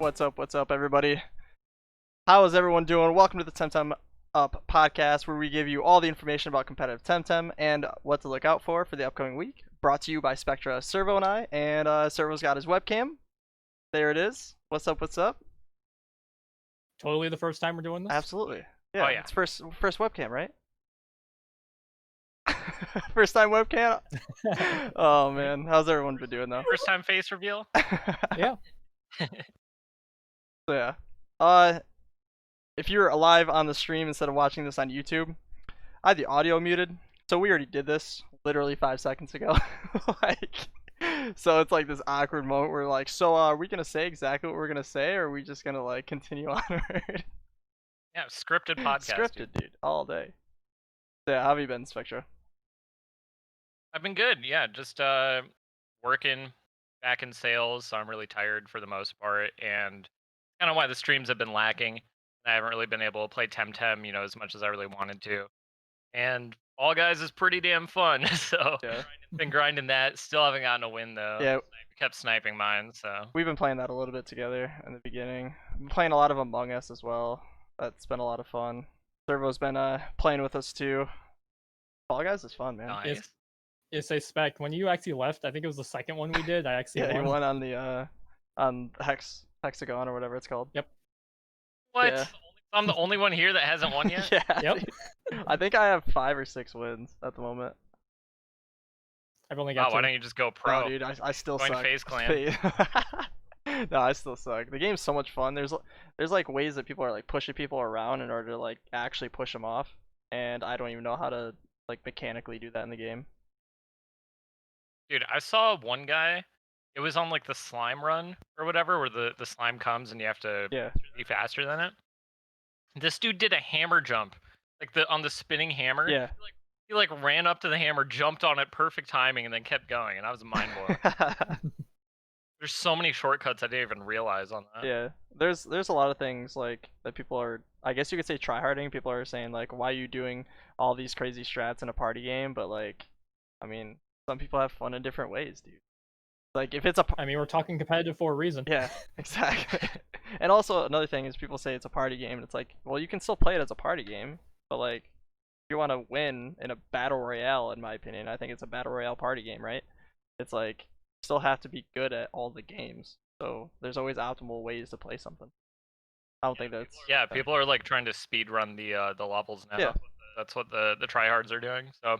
What's up, everybody? How is everyone doing? Welcome to the Temtem Up podcast, where we give you all the information about competitive Temtem and what to look out for the upcoming week. Brought to you by Spectruhh, Servo, and I. And Servo's got his webcam. There it is. What's up? Totally the first time we're doing this? Absolutely. Yeah, Oh, yeah. it's first webcam, right? First time webcam? Oh, man. How's everyone been doing, though? First time face reveal? Yeah. So, yeah. If you're alive on the stream instead of watching this on YouTube, I had the audio muted, so we already did this literally 5 seconds ago. So it's like this awkward moment where like, so are we gonna say exactly what we're gonna say, or are we just gonna like continue onward? Yeah, scripted podcast. Scripted, dude, all day. So, yeah, how have you been, Spectruhh? I've been good, yeah, just working back in sales, so I'm really tired for the most part, and kind of why the streams have been lacking. I haven't really been able to play Temtem, as much as I really wanted to. And Fall Guys is pretty damn fun, so Yeah. been grinding that. Still haven't gotten a win though. Yeah. Kept sniping mine, so. We've been playing that a little bit together in the beginning. Been playing a lot of Among Us as well. That's been a lot of fun. Servo's been playing with us too. Fall Guys is fun, man. Nice. Yes, I Spec. When you actually left, I think it was the second one we did. I actually Yeah, won. you won on the hexagon or whatever it's called. Yep. What? Yeah. I'm the only one here that hasn't won yet? Yeah. Yep. Dude. I think I have 5 or 6 wins at the moment. I've only got Why two. don't you just go pro? No, dude, I still Join suck. FaZe Clan. No, I still suck. The game's so much fun. There's like ways that people are like pushing people around in order to like actually push them off, and I don't even know how to like mechanically do that in the game. Dude, I saw one guy. It was on like the slime run or whatever, where the slime comes and you have to Yeah. be faster than it. This dude did a hammer jump, like on the spinning hammer. Yeah. He like ran up to the hammer, jumped on it, perfect timing, and then kept going. And I was mind blown. There's so many shortcuts I didn't even realize on that. Yeah, there's a lot of things like that people are, I guess you could say, tryharding. People are saying like, why are you doing all these crazy strats in a party game? But like, I mean, some people have fun in different ways, dude. Like if it's a I mean, we're talking competitive for a reason. yeah, exactly. And also another thing is people say it's a party game, and it's like, well, you can still play it as a party game, but like, if you want to win in a battle royale, in my opinion, I think it's a battle royale party game, right? It's like still have to be good at all the games. So there's always optimal ways to play something. I don't think that's Yeah, people are like trying to speed run the levels now. Yeah. That's what the tryhards are doing. So,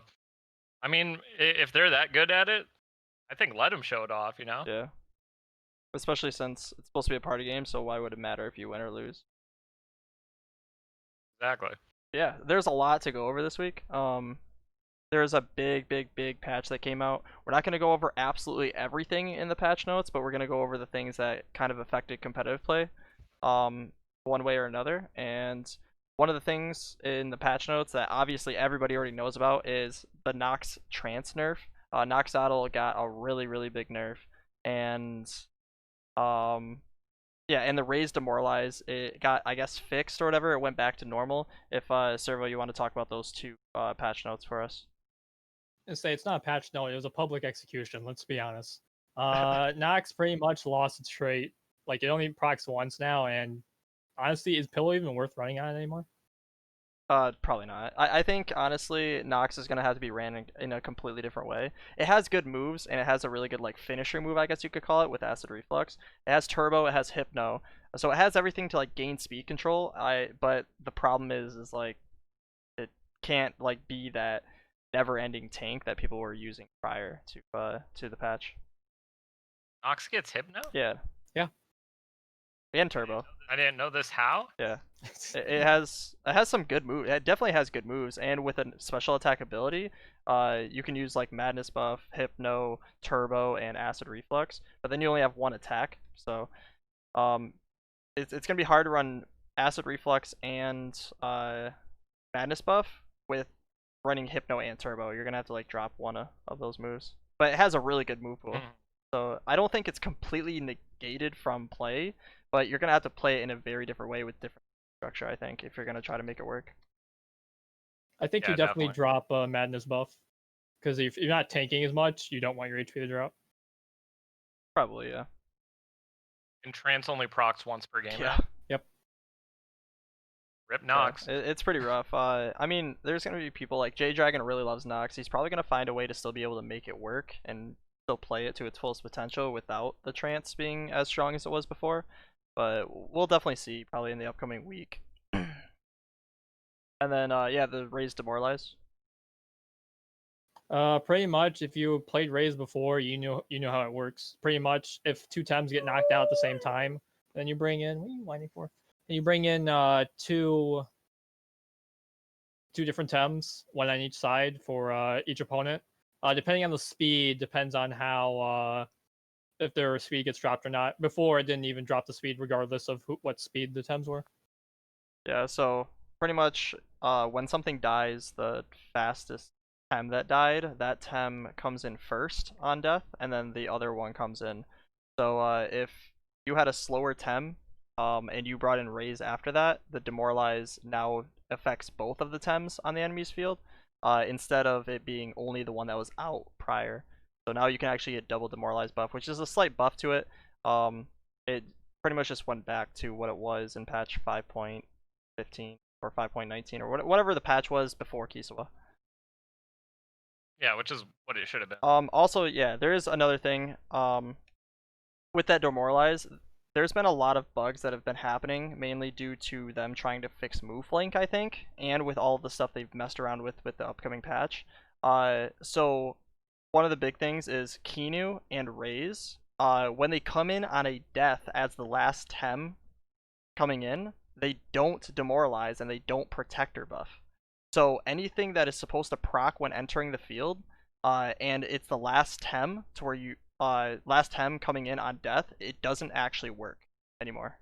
I mean, if they're that good at it, I think let them show it off. Yeah. Especially since it's supposed to be a party game, so why would it matter if you win or lose? Exactly. Yeah, there's a lot to go over this week. There's a big patch that came out. We're not going to go over absolutely everything in the patch notes, but we're going to go over the things that kind of affected competitive play, one way or another. And one of the things in the patch notes that obviously everybody already knows about is the Nox trance nerf. Noxolotl got a really big nerf, and yeah, and the raise demoralize, it got, I guess, fixed or whatever. It went back to normal. If Servo, you want to talk about those two patch notes for us? And say it's not a patch note. It was a public execution. Let's be honest. Nox pretty much lost its trait. Like it only procs once now, and honestly, is Pillow even worth running on it anymore? Probably not. I think honestly, Nox is gonna have to be ran in a completely different way. It has good moves, and it has a really good like finisher move, I guess you could call it, with Acid Reflux. It has Turbo, it has Hypno, so it has everything to like gain speed control. But the problem is like it can't like be that never-ending tank that people were using prior to the patch. Nox gets Hypno? Yeah. Yeah. And Turbo. I didn't know this. How? Yeah. It has some good moves. It definitely has good moves, and with a special attack ability, you can use like Madness Buff, Hypno, Turbo, and Acid Reflux. But then you only have one attack, so it's gonna be hard to run Acid Reflux and Madness Buff with running Hypno and Turbo. You're gonna have to like drop one of those moves. But it has a really good move pool, so I don't think it's completely negated from play. But you're gonna have to play it in a very different way with different structure, I think, if you're gonna try to make it work. I think Yeah, you definitely definitely. drop Madness buff, because if you're not tanking as much, you don't want your HP to drop. Probably, yeah. And Trance only procs once per game Yeah. now. Yep. Rip Nox. It's pretty rough. I mean, there's gonna be people like J Dragon really loves Nox. He's probably gonna find a way to still be able to make it work and still play it to its fullest potential without the Trance being as strong as it was before. But we'll definitely see probably in the upcoming week. And then yeah, the Raise Demoralize. Pretty much, if you played Raze before, you know how it works. Pretty much, if 2 Tems get knocked out at the same time, then you bring in, what are you whining for? Then you bring in two different Tems, one on each side for each opponent. Depending on the speed, depends on how if their speed gets dropped or not. Before, it didn't even drop the speed regardless of what speed the Tems were. Yeah, so pretty much when something dies, the fastest Tem that died, that Tem comes in first on death, and then the other one comes in. So if you had a slower Tem, and you brought in Raise after that, the Demoralize now affects both of the Tems on the enemy's field, instead of it being only the one that was out prior. So now you can actually get double Demoralize buff, which is a slight buff to it. It pretty much just went back to what it was in patch 5.15 or 5.19 or whatever the patch was before Kisawa. Yeah, which is what it should have been. Also, yeah, there is another thing. With that Demoralize, there's been a lot of bugs that have been happening, mainly due to them trying to fix move link, I think, and with all of the stuff they've messed around with the upcoming patch. So one of the big things is Kinu and Raze. When they come in on a death as the last Tem coming in, they don't Demoralize and they don't Protector buff. So anything that is supposed to proc when entering the field, and it's the last Tem to where you last Tem coming in on death, it doesn't actually work anymore.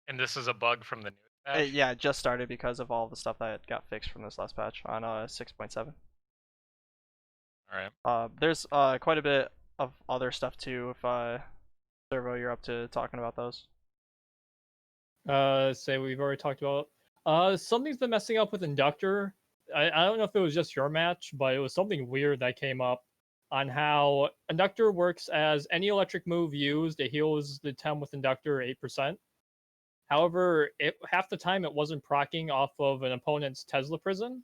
And this is a bug from the new patch? Yeah, it just started because of all the stuff that got fixed from this last patch on 6.7. Alright. There's quite a bit of other stuff too, if Servo, you're up to talking about those. Say we've already talked about. Something's been messing up with Inductor. I don't know if it was just your match, but it was something weird that came up on how Inductor works as any electric move used, it heals the Tem with Inductor 8%. However, half the time it wasn't proccing off of an opponent's Tesla prison,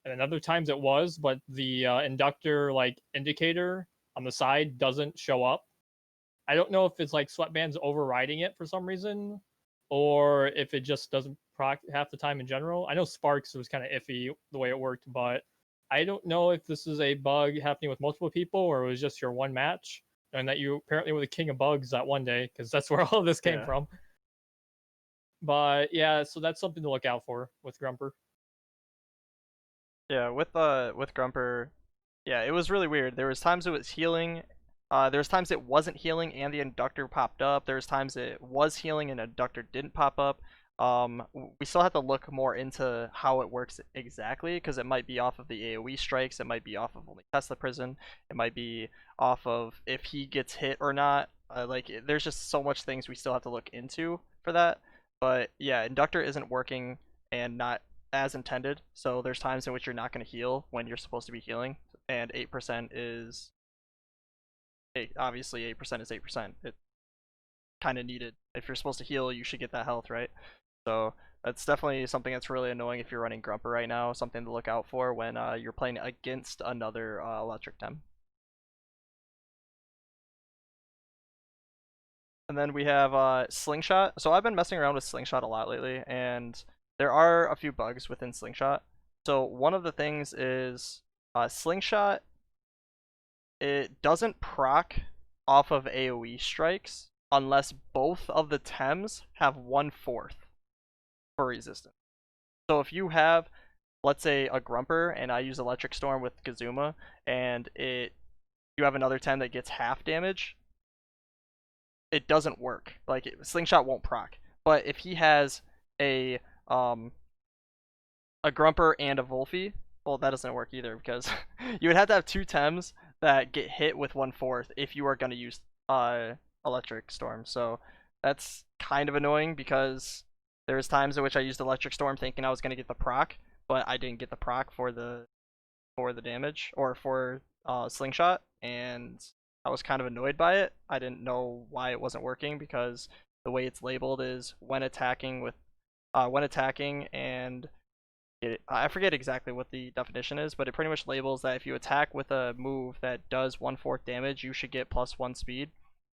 and other times it was, but the Inductor like indicator on the side doesn't show up. I don't know if it's like Sweatband's overriding it for some reason, or if it just doesn't proc half the time in general. I know Sparks was kind of iffy the way it worked, but I don't know if this is a bug happening with multiple people or it was just your one match, and that you apparently were the king of bugs that one day, because that's where all of this came from. But yeah, so that's something to look out for with Grumper. Yeah, with Grumper, yeah, it was really weird. There was times it was healing. There was times it wasn't healing and the Inductor popped up. There was times it was healing and Inductor didn't pop up. We still have to look more into how it works exactly, because it might be off of the AoE strikes, it might be off of only Tesla Prison, it might be off of if he gets hit or not. There's just so much things we still have to look into for that. But yeah, Inductor isn't working and not as intended, so there's times in which you're not going to heal when you're supposed to be healing, and 8% is obviously 8% is 8%. It's kind of needed. If you're supposed to heal, you should get that health, right? So that's definitely something that's really annoying if you're running Grumper right now. Something to look out for when you're playing against another electric Tem. And then we have Slingshot. So I've been messing around with Slingshot a lot lately, and there are a few bugs within Slingshot. So one of the things is Slingshot, it doesn't proc off of AoE strikes unless both of the Tems have 1/4 for resistance. So if you have, let's say, a Grumper and I use Electric Storm with Kazuma, and you have another Tem that gets half damage, it doesn't work. Slingshot won't proc. But if he has a Grumper and a Volphy, well, that doesn't work either, because you would have to have two Tems that get hit with 1/4 if you are going to use Electric Storm. So that's kind of annoying, because there was times in which I used Electric Storm thinking I was going to get the proc, but I didn't get the proc for the damage, or for Slingshot, and I was kind of annoyed by it. I didn't know why it wasn't working because the way it's labeled is when attacking and I forget exactly what the definition is, but it pretty much labels that if you attack with a move that does 1/4 damage, you should get +1 speed,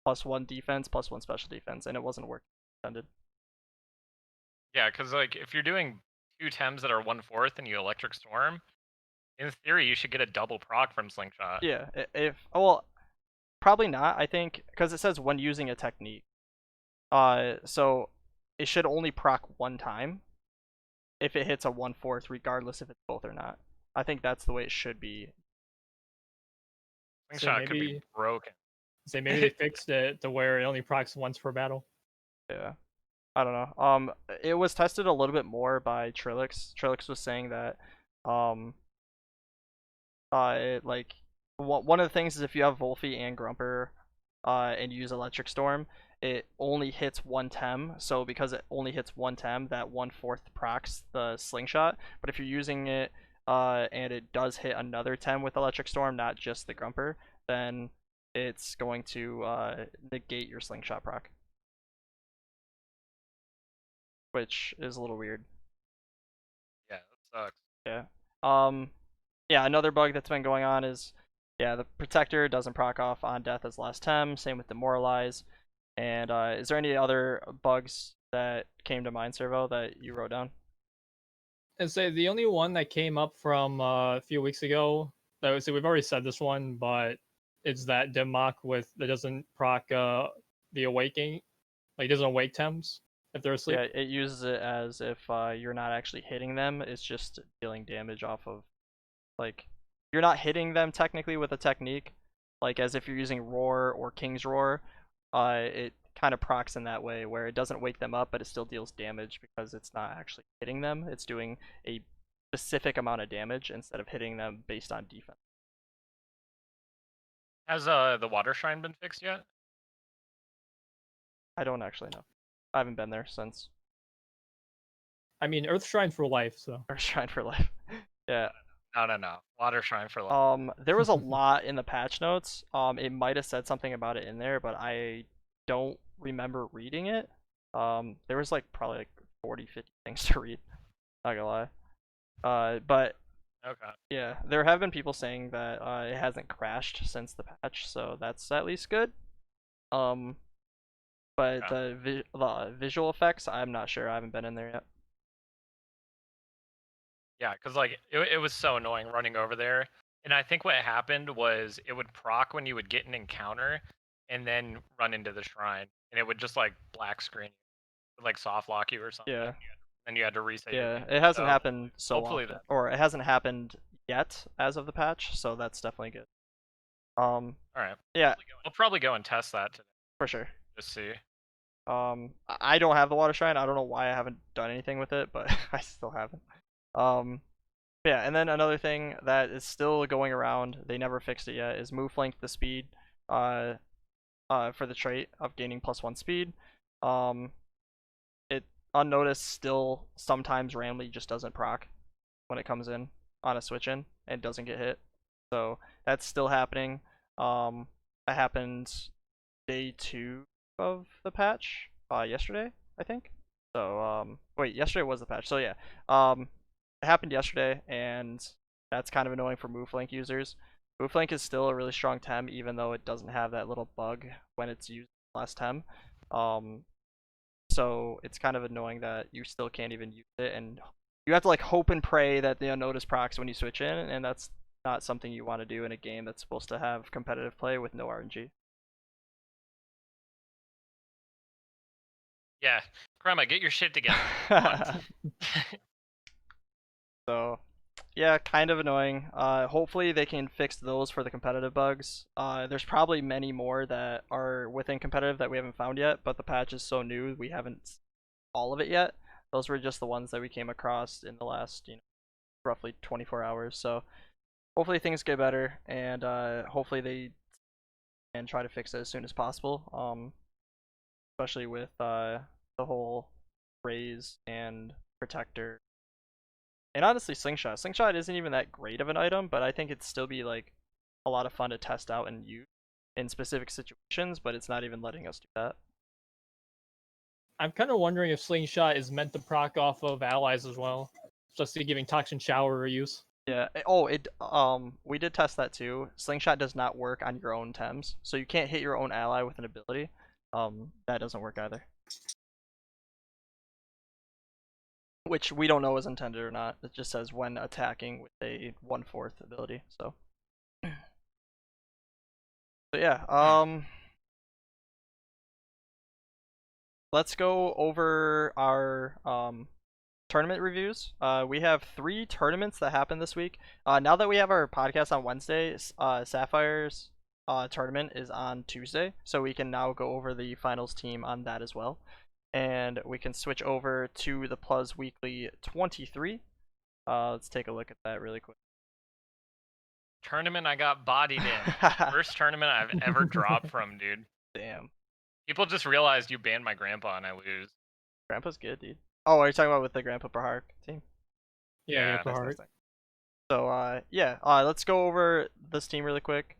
+1 defense, +1 special defense, and it wasn't working intended. Yeah, because like if you're doing 2 Tems that are 1/4 and you Electric Storm, in theory you should get a double proc from Slingshot. Yeah, well, probably not. I think because it says when using a technique, so it should only proc one time if it hits a 1/4, regardless if it's both or not. I think that's the way it should be. Slingshot could be broken. Say maybe they fixed it to where it only procs once per battle. Yeah. I don't know. It was tested a little bit more by Trilix. Trilix was saying that, like one of the things is if you have Volphy and Grumper, and you use Electric Storm, it only hits one Tem. So because it only hits one Tem, that 1/4 procs the Slingshot. But if you're using it, and it does hit another Tem with Electric Storm, not just the Grumper, then it's going to negate your Slingshot proc, which is a little weird. Yeah, that sucks. Yeah. Yeah, another bug that's been going on is, yeah, the Protector doesn't proc off on death as last Tem, same with Demoralize. And is there any other bugs that came to mind, Servo, that you wrote down? And say the only one that came up from a few weeks ago, that was, we've already said this one, but it's that Dimmock with that doesn't proc the awaking, like it doesn't awake Tems if they're asleep. Yeah, it uses it as if you're not actually hitting them, it's just dealing damage off of, like, you're not hitting them technically with a technique, like as if you're using Roar or King's Roar. It kind of procs in that way where it doesn't wake them up, but it still deals damage because it's not actually hitting them. It's doing a specific amount of damage instead of hitting them based on defense. Has the Water Shrine been fixed yet? I don't actually know. I haven't been there since. I mean, Earth Shrine for life, so. Or Shrine for Life. Yeah. No. Water Shrine for life. There was a lot in the patch notes. It might have said something about it in there, but I don't remember reading it. There was like probably like 40, 50 things to read. Not gonna lie. But Okay. yeah, there have been people saying that it hasn't crashed since the patch, so that's at least good. But Yeah. the visual effects, I'm not sure. I haven't been in there yet. Yeah, because like it was so annoying running over there. And I think what happened was it would proc when you would get an encounter and then run into the shrine. And it would just like black screen you, like soft lock you or something. Yeah. And you had to reset your Yeah, game. it hasn't So, happened so hopefully often, that- or it hasn't happened yet as of the patch, so that's definitely good. Alright. Yeah, We'll probably go and test that today. for sure. Just see. I don't have the Water Shrine. I don't know why I haven't done anything with it, but I still haven't. Yeah, and then another thing that is still going around, they never fixed it yet, is move length the speed, for the trait of gaining +1 speed. It unnoticed still sometimes randomly just doesn't proc when it comes in on a switch in and doesn't get hit. So that's still happening. That happened day 2 of the patch, yesterday, I think. So wait, yesterday was the patch. So yeah, it happened yesterday, and that's kind of annoying for MoveLink users. MoveLink is still a really strong Tem, even though it doesn't have that little bug when it's used last Tem. So it's kind of annoying that you still can't even use it, and you have to like hope and pray that the unnotice procs when you switch in, and that's not something you want to do in a game that's supposed to have competitive play with no RNG. Yeah. Crema, get your shit together. So yeah, kind of annoying. Hopefully they can fix those for the competitive bugs. There's probably many more that are within competitive that we haven't found yet, but the patch is so new we haven't seen all of it yet. Those were just the ones that we came across in the last, roughly 24 hours. So hopefully things get better, and hopefully they can try to fix it as soon as possible. Especially with the whole raise and protector. And honestly, Slingshot. Slingshot isn't even that great of an item, but I think it'd still be like a lot of fun to test out and use. in specific situations, but it's not even letting us do that. I'm kind of wondering if Slingshot is meant to proc off of allies as well, just to giving Toxin Shower use. Yeah. We did test that too. Slingshot does not work on your own Tems, so you can't hit your own ally with an ability. That doesn't work either. Which we don't know is intended or not. It just says when attacking with a 1/4 ability. So yeah. Let's go over our tournament reviews. We have 3 tournaments that happened this week. Now that we have our podcast on Wednesday, Sapphire's tournament is on Tuesday, so we can now go over the finals team on that as well. And we can switch over to the Plus Weekly 23. Let's take a look at that really quick. Tournament I got bodied in. First tournament I've ever dropped from, dude. Damn. People just realized you banned my grandpa and I lose. Grandpa's good, dude. Oh, are you talking about with the Grandpa Prahar team? Yeah, Yeah, Heart. So, let's go over this team really quick.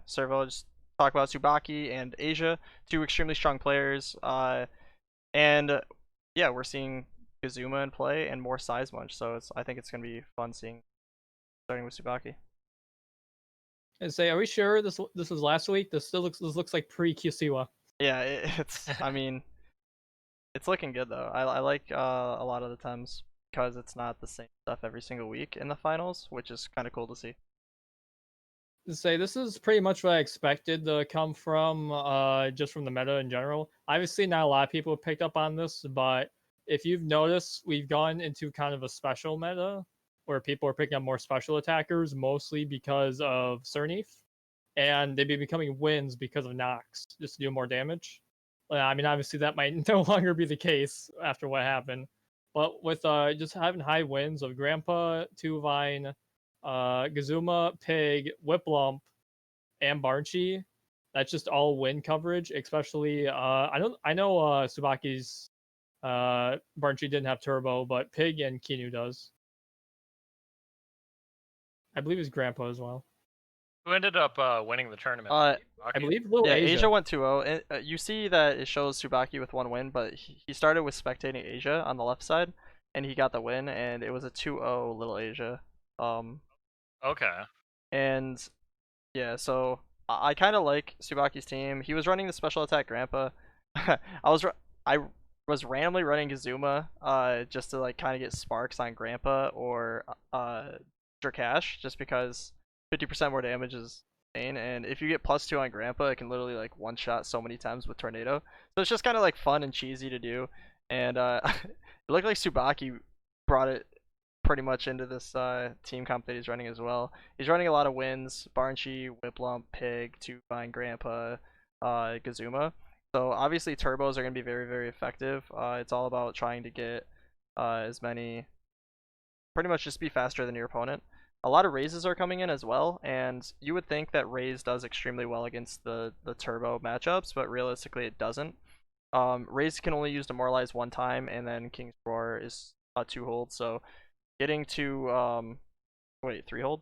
Servo, just talk about Tsubaki and Asia, 2 extremely strong players. And yeah, we're seeing Kazuma in play and more size munch, so I think it's gonna be fun seeing, starting with Tsubaki. And say, are we sure this was last week? This looks like pre Kyusiwa. Yeah, it's I mean, it's looking good though. I like a lot of the times because it's not the same stuff every single week in the finals, which is kind of cool to see. Say this is pretty much what I expected to come from just from the meta in general. Obviously not a lot of people have picked up on this, but if you've noticed, we've gone into kind of a special meta where people are picking up more special attackers, mostly because of Cernif, and they've been becoming wins because of Nox, just to do more damage. I mean, obviously that might no longer be the case after what happened, but with just having high wins of Grandpa, Tuvine, Gazuma, Pig, Whiplump, and Barchi. That's just all win coverage. Especially, I know Tsubaki's Barchi didn't have turbo, but Pig and Kinu does. I believe his Grandpa as well. Who ended up winning the tournament? I believe Little Yeah, Asia. Asia went 2-0. You see that it shows Tsubaki with 1 win, but he started with spectating Asia on the left side, and he got the win, and it was a 2-0 Little Asia. Okay. And yeah, so I kind of like Tsubaki's team. He was running the special attack Grandpa. I was randomly running Kazuma just to like kind of get sparks on Grandpa or Drakash, just because 50% more damage is insane, and if you get +2 on Grandpa, it can literally like one shot so many times with Tornado. So it's just kind of like fun and cheesy to do, and it looked like Tsubaki brought it pretty much into this team comp that he's running as well. He's running a lot of wins: Barchi, Whiplump, Pig, Tuvine, Grandpa, Gazuma. So obviously turbos are going to be very, very effective. It's all about trying to get as many, pretty much just be faster than your opponent. A lot of raises are coming in as well, and you would think that raise does extremely well against the turbo matchups, but realistically it doesn't. Raise can only use Demoralize 1 time, and then King's Roar is a 2-hold, so getting to 3-hold?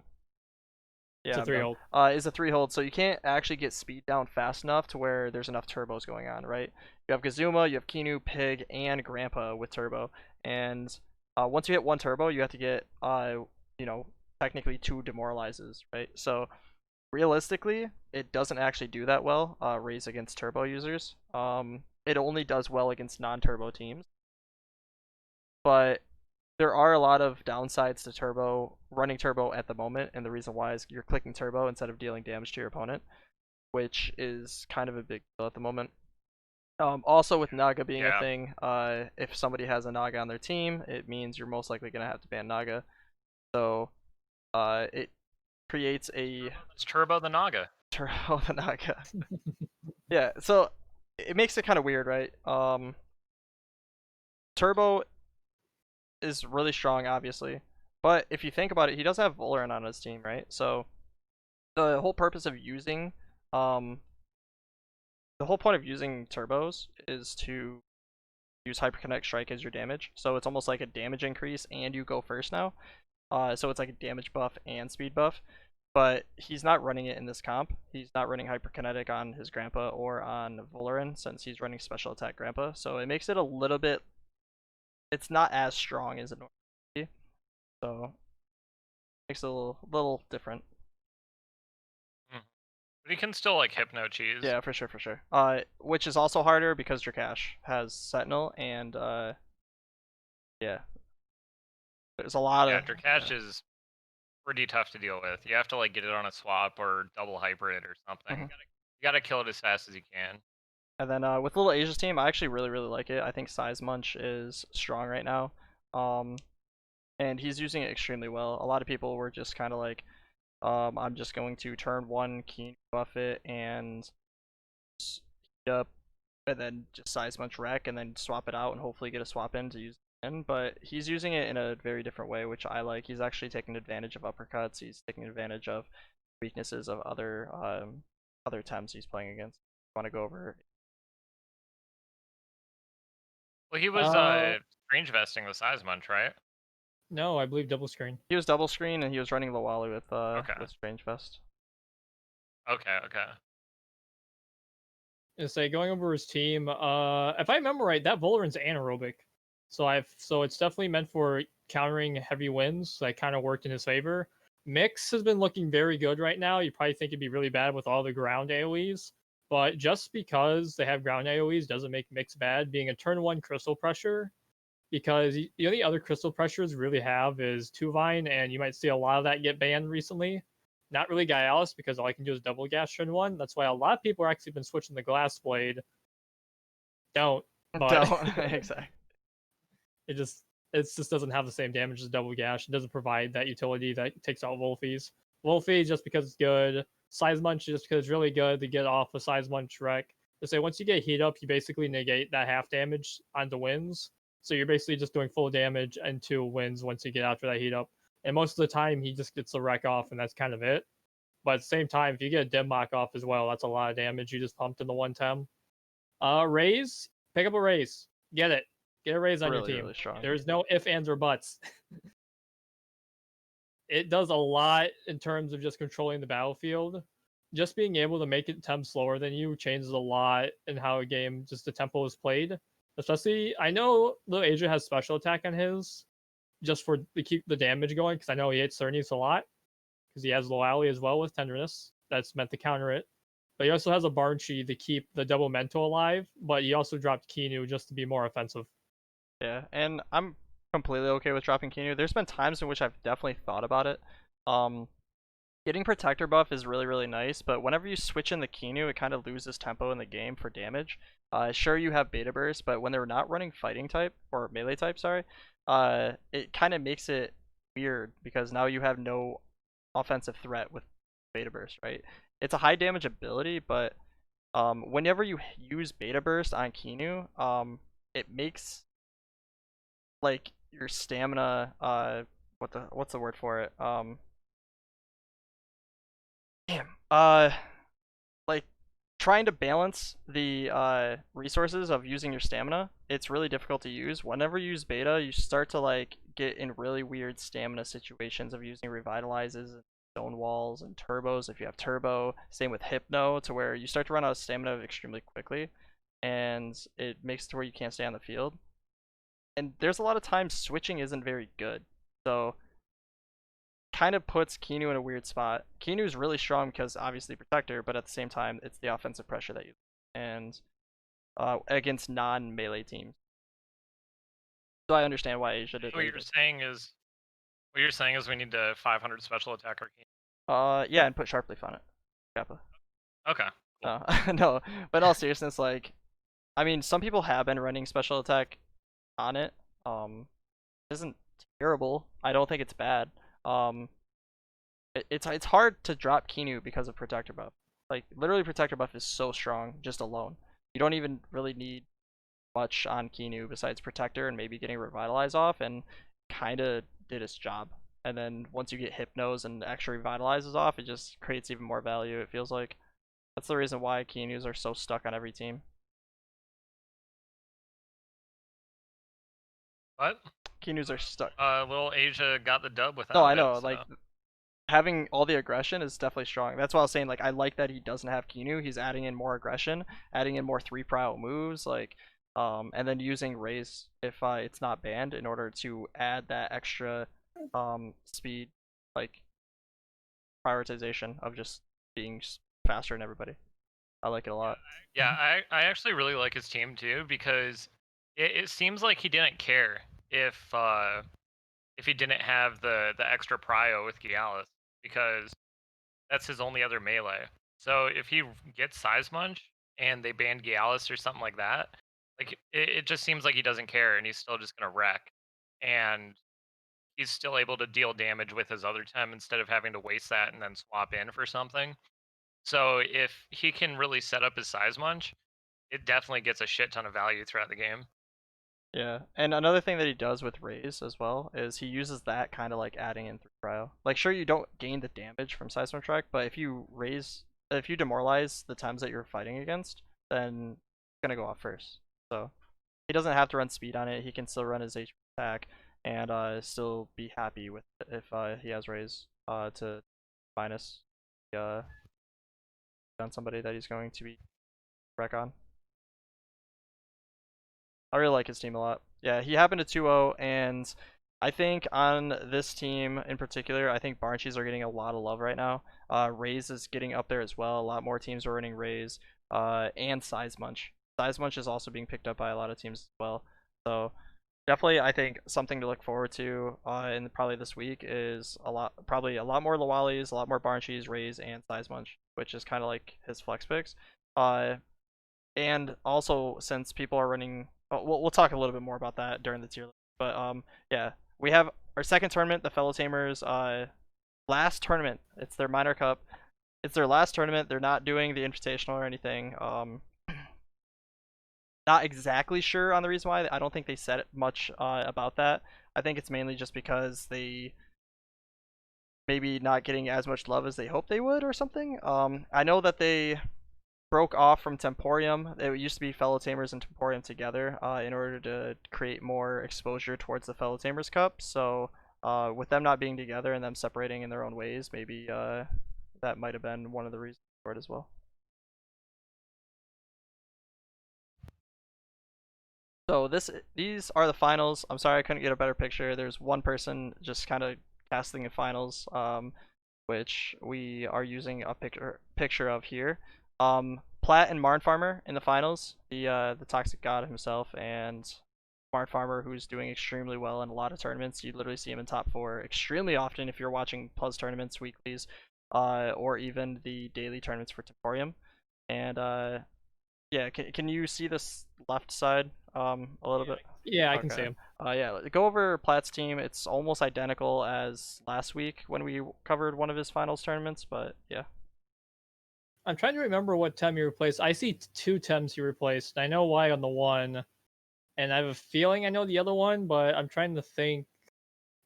Yeah, It's a 3-hold. Is a 3-hold, so you can't actually get speed down fast enough to where there's enough turbos going on, right? You have Gazuma, you have Kinu, Pig, and Grandpa with turbo, and once you hit 1 turbo, you have to get technically 2 demoralizes, right? So realistically, it doesn't actually do that well, raise against turbo users. It only does well against non-turbo teams, but there are a lot of downsides to running turbo at the moment, and the reason why is you're clicking turbo instead of dealing damage to your opponent, which is kind of a big deal at the moment. Also with Naga being a thing, if somebody has a Naga on their team, it means you're most likely going to have to ban Naga. So it creates a... It's Turbo the Naga. Turbo the Naga. Yeah, so it makes it kind of weird, right? Turbo is really strong, obviously, but if you think about it, he does have Valorant on his team, right? So the whole purpose of using the whole point of using turbos is to use Hyperkinetic Strike as your damage, so it's almost like a damage increase and you go first now. So it's like a damage buff and speed buff. but he's not running it in this comp. He's not running Hyperkinetic on his Grandpa or on Valoran since he's running Special Attack Grandpa. So it makes it a little bit. It's not as strong as it normally would be. So makes it a little different. But he can still like Hypno Cheese. Yeah, for sure. Which is also harder because Drakash has Sentinel and yeah. There's a lot Yeah, of Drakash is pretty tough to deal with. You have to like get it on a swap or double hybrid or something. You gotta kill it as fast as you can. And then with Little Asia's team, I actually really like it. I think Size Munch is strong right now. And he's using it extremely well. A lot of people were just kind of like, I'm just going to turn 1 Keen buff it and heat up and then just Size Munch wreck and then swap it out and hopefully get a swap in to use it in. But he's using it in a very different way, which I like. He's actually taking advantage of uppercuts. He's taking advantage of weaknesses of other Tems he's playing against. Want to go over? Well, he was range vesting with Size Munch, right? No, I believe double screen. He was double screen and he was running Lawali with Strange Vest. Okay. And say going over his team, if I remember right, that Valoran's anaerobic. So it's definitely meant for countering heavy winds. So that kind of worked in his favor. Mix has been looking very good right now. You probably think it'd be really bad with all the ground AoEs, but just because they have ground AoEs doesn't make Mix bad. Being a turn 1 crystal pressure, because the only other crystal pressures really have is Tuvine, and you might see a lot of that get banned recently. Not really Gaialis, because all I can do is double gas turn 1. That's why a lot of people are actually been switching the Glass Blade. Don't. Exactly. It just doesn't have the same damage as double gash. It doesn't provide that utility that takes out Wolfies. Wolfie just because it's good. Size Munch just because it's really good to get off a Size Munch wreck. To say once you get heat up, you basically negate that half damage onto wins. So you're basically just doing full damage into wins once you get after that heat up. And most of the time he just gets the wreck off and that's kind of it. But at the same time, if you get a dim mock off as well, that's a lot of damage you just pumped in the one Tem. Raise, pick up a raise. Get it. Get a raise on your team. Really strong. There's no ifs, ands, or buts. It does a lot in terms of just controlling the battlefield. Just being able to make it Tem slower than you changes a lot in how a game, just the tempo is played. Especially, I know Little Asia has special attack on his, just to keep the damage going, because I know he hates Cernius a lot, because he has Loali as well with Tenderness. That's meant to counter it. But he also has a Barnchi to keep the double Mental alive, but he also dropped Kinu just to be more offensive. Yeah, and I'm completely okay with dropping Kinu. There's been times in which I've definitely thought about it. Getting Protector buff is really nice, but whenever you switch in the Kinu, it kind of loses tempo in the game for damage. Sure, you have Beta Burst, but when they're not running Fighting type, or Melee type, sorry, it kind of makes it weird, because now you have no offensive threat with Beta Burst, right? It's a high damage ability, but whenever you use Beta Burst on Kinu, it makes like your stamina what's the word for it? Like trying to balance the resources of using your stamina, it's really difficult to use. Whenever you use beta, you start to like get in really weird stamina situations of using revitalizes and stone walls and turbos if you have turbo. Same with hypno, to where you start to run out of stamina extremely quickly, and it makes it to where you can't stay on the field. And there's a lot of times switching isn't very good, so kind of puts Kinu in a weird spot. Kinu is really strong because obviously Protector, but at the same time, it's the offensive pressure that you and against non-melee teams. So I understand why Asia did. What you're saying is we need to 500 special attack our Kinu. Yeah, and put Sharpleaf on it. Kappa. Okay. Cool. No, but in all seriousness, like, I mean, some people have been running special attack on it. It isn't terrible. I don't think it's bad. It's hard to drop Kinu because of Protector buff. Like, literally Protector buff is so strong just alone. You don't even really need much on Kinu besides Protector and maybe getting Revitalize off, and kind of did its job. And then once you get Hypnos and extra Revitalizes off, it just creates even more value, it feels like. That's the reason why Kinus are so stuck on every team. What? Kinus are stuck. Little Asia got the dub without No, I it, know. so. Like, having all the aggression is definitely strong. That's why I was saying, like, I like that he doesn't have Kinu. He's adding in more aggression, adding in more 3 prio moves, like, and then using Raze if it's not banned in order to add that extra speed, like, prioritization of just being faster than everybody. I like it a lot. Yeah, I actually really like his team too, because it seems like he didn't care if he didn't have the extra prio with Gialis, because that's his only other melee. So if he gets Size Munch and they ban Gialis or something like that, like it just seems like he doesn't care and he's still just gonna wreck. And he's still able to deal damage with his other Tem instead of having to waste that and then swap in for something. So if he can really set up his Size Munch, it definitely gets a shit ton of value throughout the game. Yeah, and another thing that he does with Raze as well is he uses that kind of like adding in 3 prio. Like, sure, you don't gain the damage from Seismic Track, but if you demoralize the Tems that you're fighting against, then it's gonna go off first. So he doesn't have to run speed on it. He can still run his HP attack and still be happy with it if he has Raze to minus on somebody that he's going to be wreck on. I really like his team a lot. Yeah, he happened to 2-0, and I think on this team in particular, I think Barnchies are getting a lot of love right now. Raze is getting up there as well. A lot more teams are running Raze, and Size Munch. Size Munch is also being picked up by a lot of teams as well. So definitely, I think something to look forward to in probably this week is probably a lot more Lawalis, a lot more Barnchies, Raze, and Size Munch, which is kind of like his flex picks. And also, since people are running, we'll talk a little bit more about that during the tier list. But yeah, we have our second tournament, the Fellow Tamers. Last tournament. It's their minor cup. It's their last tournament. They're not doing the invitational or anything. Not exactly sure on the reason why. I don't think they said much about that. I think it's mainly just because they maybe not getting as much love as they hoped they would or something. I know that they broke off from Temporium. It used to be Fellow Tamers and Temporium together in order to create more exposure towards the Fellow Tamers Cup. So with them not being together and them separating in their own ways, maybe that might have been one of the reasons for it as well. So these are the finals. I'm sorry I couldn't get a better picture. There's one person just kind of casting the finals, which we are using a picture of here. Platt and Marn Farmer in the finals, the Toxic God himself, and Marn Farmer, who's doing extremely well in a lot of tournaments. You literally see him in top 4 extremely often if you're watching Plus tournaments, weeklies, or even the daily tournaments for Temporium. And yeah, can you see this left side a little bit? Yeah, I can see Okay. him. Yeah, go over Platt's team. It's almost identical as last week when we covered one of his finals tournaments, but yeah. I'm trying to remember what Tem you replaced. I see 2 Tems you replaced. I know why on the one, and I have a feeling I know the other one, but I'm trying to think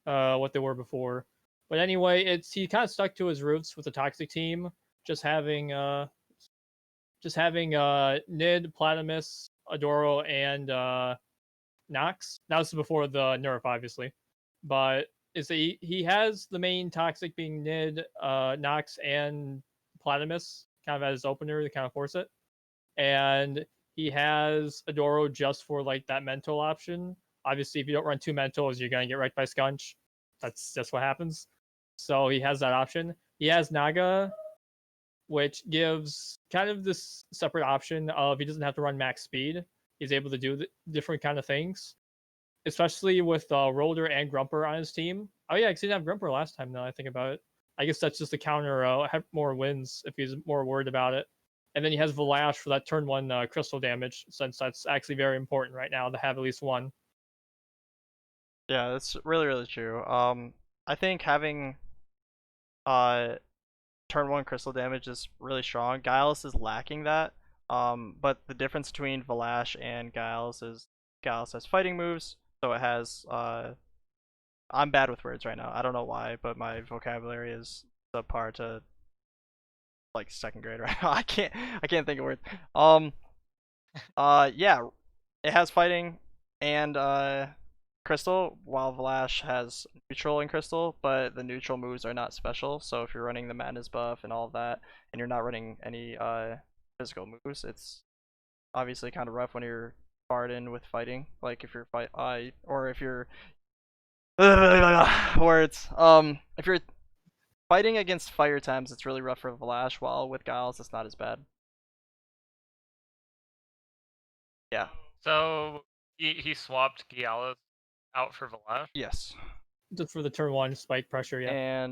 what they were before. But anyway, he kind of stuck to his roots with the Toxic team, just having Nid, Platimus, Adoro, and Nox. Now this is before the nerf, obviously, but he has the main Toxic being Nid, Nox, and Platimus kind of as his opener to kind of force it, and he has Adoro just for like that mental option. Obviously, if you don't run 2 mentals, you're gonna get wrecked by Scunch. That's just what happens. So he has that option. He has Naga, which gives kind of this separate option of he doesn't have to run max speed. He's able to do different kind of things, especially with Roller and Grumper on his team. Oh yeah, because he didn't have Grumper last time. Now I think about it, I guess that's just a counter. Have more wins if he's more worried about it. And then he has Valash for that turn 1 crystal damage, since that's actually very important right now to have at least one. Yeah, that's really, really true. I think having turn 1 crystal damage is really strong. Guileless is lacking that. But the difference between Valash and Guileless is Guileless has fighting moves, so it has I'm bad with words right now. I don't know why, but my vocabulary is subpar to like 2nd grade right now. I can't think of words. Yeah, it has fighting and Crystal, while Vlash has neutral in Crystal, but the neutral moves are not special. So if you're running the Madness buff and all of that, and you're not running any physical moves, it's obviously kind of rough when you're barred in with fighting. Like if you're or if you're words. If you're fighting against fire times, it's really rough for Vlash. While with Giles, it's not as bad. Yeah. So he swapped Gialis out for Valash. Yes. Just for the turn 1 spike pressure, yeah.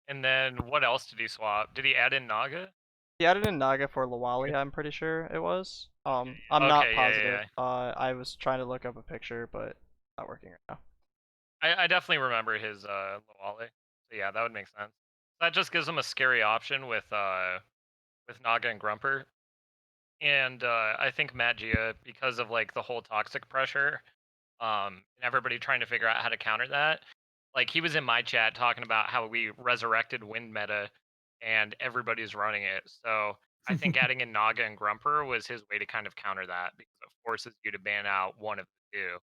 And then what else did he swap? Did he add in Naga? He added in Naga for Lawali, I'm pretty sure it was. I'm not Okay, positive. yeah. I was trying to look up a picture, but not working right now. I definitely remember his Lawali. So yeah, that would make sense. That just gives him a scary option with Naga and Grumper. And I think Matt Gia, because of like the whole toxic pressure, and everybody trying to figure out how to counter that. Like he was in my chat talking about how we resurrected wind meta and everybody's running it. So I think adding in Naga and Grumper was his way to kind of counter that because it forces you to ban out one of the two.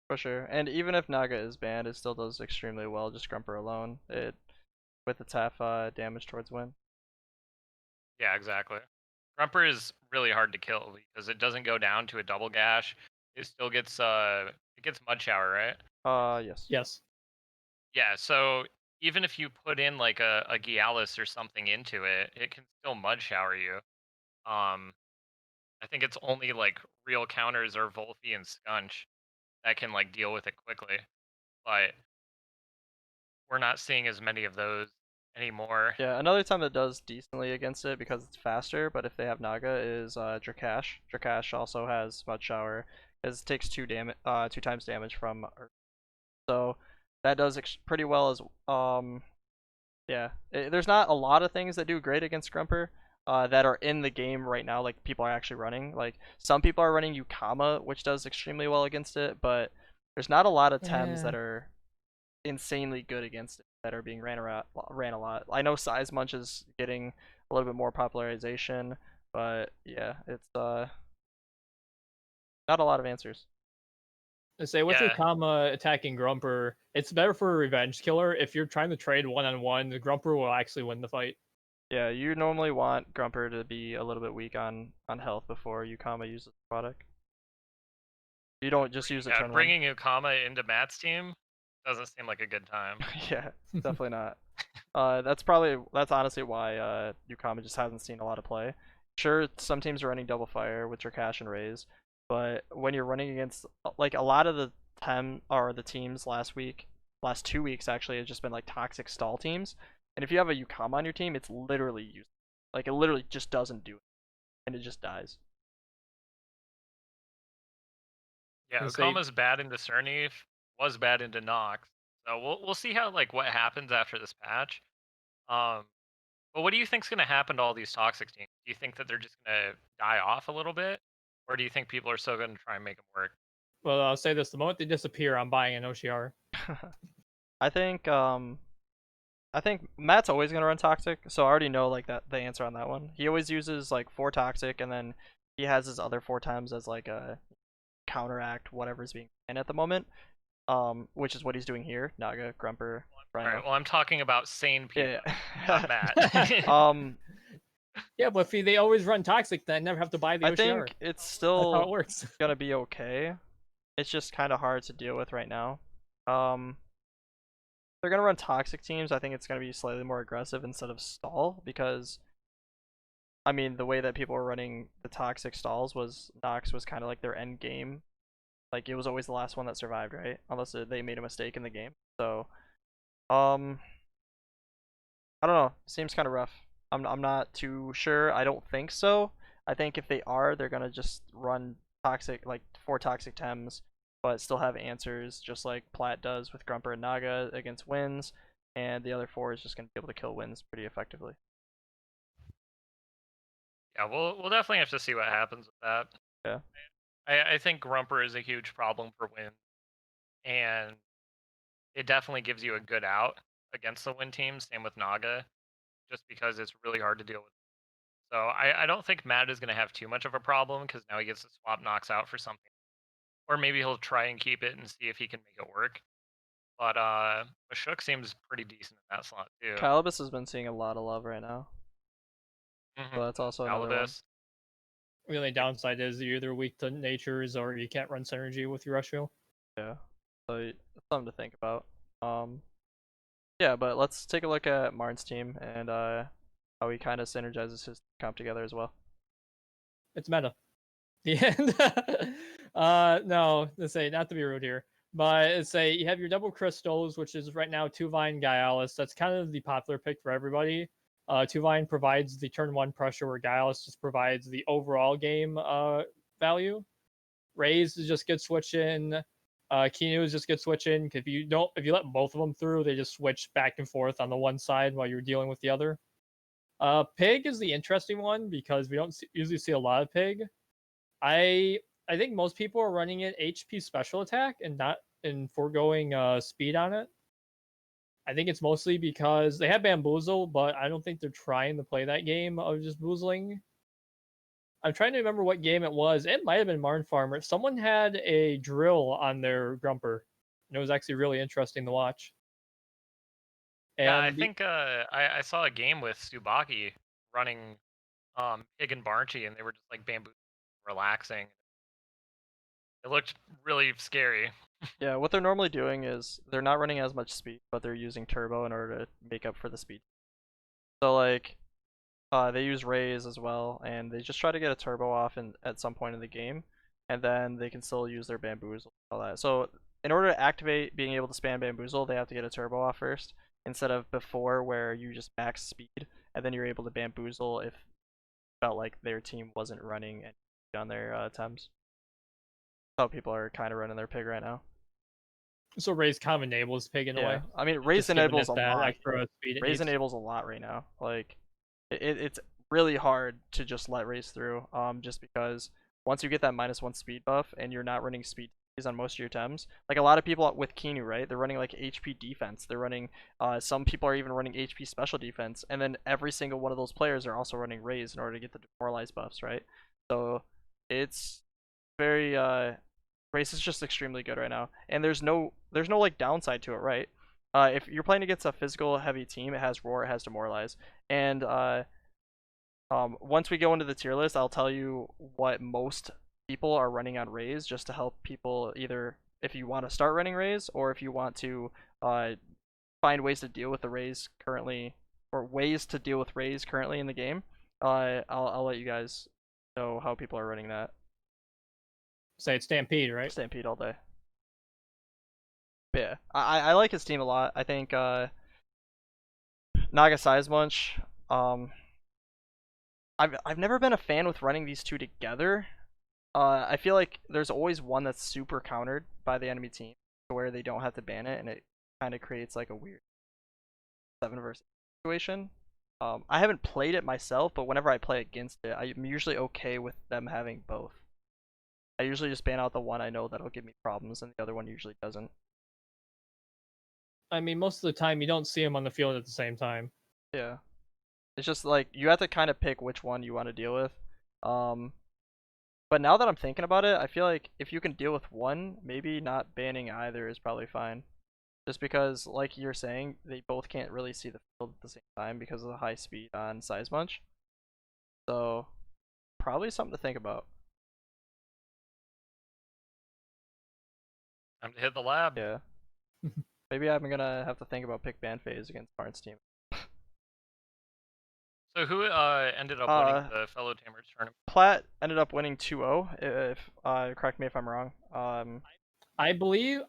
For sure. And even if Naga is banned, it still does extremely well, just Grumper alone. It with its half damage towards win. Yeah, exactly. Grumper is really hard to kill because it doesn't go down to a double gash. It still gets it gets mud shower, right? Yes. Yes. Yeah, so even if you put in like a Gialis or something into it, it can still mud shower you. Um, I think it's only like real counters or Volphy and Scunch that can like deal with it quickly. But we're not seeing as many of those anymore. Yeah, another time that does decently against it because it's faster, but if they have Naga is Drakash. Drakash also has Mud Shower, as it takes 2 times damage from Earth. So that does pretty well as yeah. There's not a lot of things that do great against Grumper that are in the game right now. Like people are actually running. Like some people are running Yukama, which does extremely well against it, but there's not a lot of Tems that are insanely good against it that are being ran a lot. I know Size Munch is getting a little bit more popularization, but yeah, it's not a lot of answers. I say with Yeah. Yukama attacking Grumper, it's better for a revenge killer. If you're trying to trade 1-on-1, the Grumper will actually win the fight. Yeah, you normally want Grumper to be a little bit weak on health before Yukama uses the product. You don't just use it Yeah, turn bringing Yukama into Matt's team doesn't seem like a good time. Yeah, definitely not. That's honestly why Yukama just hasn't seen a lot of play. Sure, some teams are running double fire with Drakash and Raze, but when you're running against like a lot of the teams last 2 weeks actually, has just been like toxic stall teams. And if you have a Yukama on your team, it's literally useless. Like it literally just doesn't do it, and it just dies. Yeah, And say Okama's bad into Cerny, was bad into Nox. So we'll see how like what happens after this patch. Um, but what do you think's gonna happen to all these toxic teams? Do you think that they're just gonna die off a little bit, or do you think people are still gonna try and make them work? well, I'll say this: the moment they disappear, I'm buying an OCR. I think Matt's always gonna run toxic, so I already know like that the answer on that one. He always uses like 4 toxic, and then he has his other 4 times as like a counteract whatever's being banned at the moment. Which is what he's doing here. Naga, Grumper, All Rhino. right. Well, I'm talking about sane people, Yeah. not Matt. Yeah, but if they always run toxic, then I never have to buy the OCR. I think it's That's still how it works. gonna be okay. It's just kind of hard to deal with right now. They're gonna run toxic teams. I think it's gonna be slightly more aggressive instead of stall because, I mean, the way that people were running the toxic stalls was Nox was kind of like their end game. Like it was always the last one that survived, right? Unless they made a mistake in the game. So, I don't know. Seems kind of rough. I'm not too sure. I don't think so. I think if they are, they're gonna just run toxic, like 4 toxic Tems, but still have answers, just like Plat does with Grumper and Naga against Wins, and the other 4 is just gonna be able to kill Wins pretty effectively. Yeah, we'll definitely have to see what happens with that. Yeah. I think Grumper is a huge problem for Win, and it definitely gives you a good out against the Win team. Same with Naga, just because it's really hard to deal with. So I don't think Matt is going to have too much of a problem because now he gets to swap Nox out for something. or maybe he'll try and keep it and see if he can make it work. But Mashuk seems pretty decent in that slot too. Calibus has been seeing a lot of love right now, so that's also another one. Calibus. The only downside is you're either weak to natures or you can't run synergy with your Rusho. Yeah, so it's something to think about. Yeah, but let's take a look at Martin's team and how he kind of synergizes his comp together as well. It's meta. The end. No, let's say not to be rude here, but let's say you have your double crystals, which is right now Tuvine Gaialis. That's kind of the popular pick for everybody. Tuvine provides the turn one pressure, where Gaialis just provides the overall game value. Raze is just good switch in. Kinu is just good switch in. If you let both of them through, they just switch back and forth on the one side while you're dealing with the other. Pig is the interesting one because we don't usually see a lot of Pig. I think most people are running it HP special attack and not in foregoing speed on it. I think it's mostly because they have Bamboozle, but I don't think they're trying to play that game of just boozling. I'm trying to remember what game it was. It might have been Marn Farmer. Someone had a drill on their Grumper, and it was actually really interesting to watch. And Yeah, I think I saw a game with Tsubaki running Pig and Barchi, and they were just like bamboo relaxing. It looked really scary. Yeah, what they're normally doing is they're not running as much speed, but they're using turbo in order to make up for the speed. So like, they use Raze as well, and they just try to get a turbo off at some point in the game, and then they can still use their bamboozle and all that. So in order to activate being able to spam bamboozle, they have to get a turbo off first, instead of before where you just max speed and then you're able to bamboozle if it felt like their team wasn't running and on their Tems. That's how people are kind of running their Pig right now. so Raze kind of enables Pig in a way. I mean, Raze Just giving enables it a that lot. extra speed it Raze needs. enables a lot right now. Like, it's really hard to just let Raze through. Just because once you get that -1 speed buff and you're not running speed on most of your Tems, like a lot of people with Kinu, right? They're running like HP defense. They're running. Some people are even running HP special defense, and then every single one of those players are also running Raze in order to get the demoralized buffs, right? So it's very Race is just extremely good right now, and there's no like downside to it, right? If you're playing against a physical heavy team, it has Roar, it has Demoralize, and once we go into the tier list, I'll tell you what most people are running on Raze, just to help people either if you want to start running Raze or if you want to find ways to deal with the Raze currently, or ways to deal with Raze currently in the game. I'll let you guys know how people are running that. Say it's Stampede, right? Stampede all day. But yeah, I like his team a lot. I think Naga Size Munch. I've never been a fan with running these two together. I feel like there's always one that's super countered by the enemy team, where they don't have to ban it, and it kind of creates like a weird 7 versus situation. I haven't played it myself, but whenever I play against it, I'm usually okay with them having both. I usually just ban out the one I know that'll give me problems, and the other one usually doesn't. I mean, most of the time you don't see them on the field at the same time. Yeah. It's just like you have to kind of pick which one you want to deal with. But now that I'm thinking about it, I feel like if you can deal with one, maybe not banning either is probably fine. Just because, like you're saying, they both can't really see the field at the same time because of the high speed on Size Munch. So, probably something to think about. Time to hit the lab. Yeah. Maybe I'm gonna have to think about pick ban phase against Barnes' team. So who ended up winning the Fellow Tamers tournament? Platt ended up winning 2-0. If correct me if I'm wrong. I believe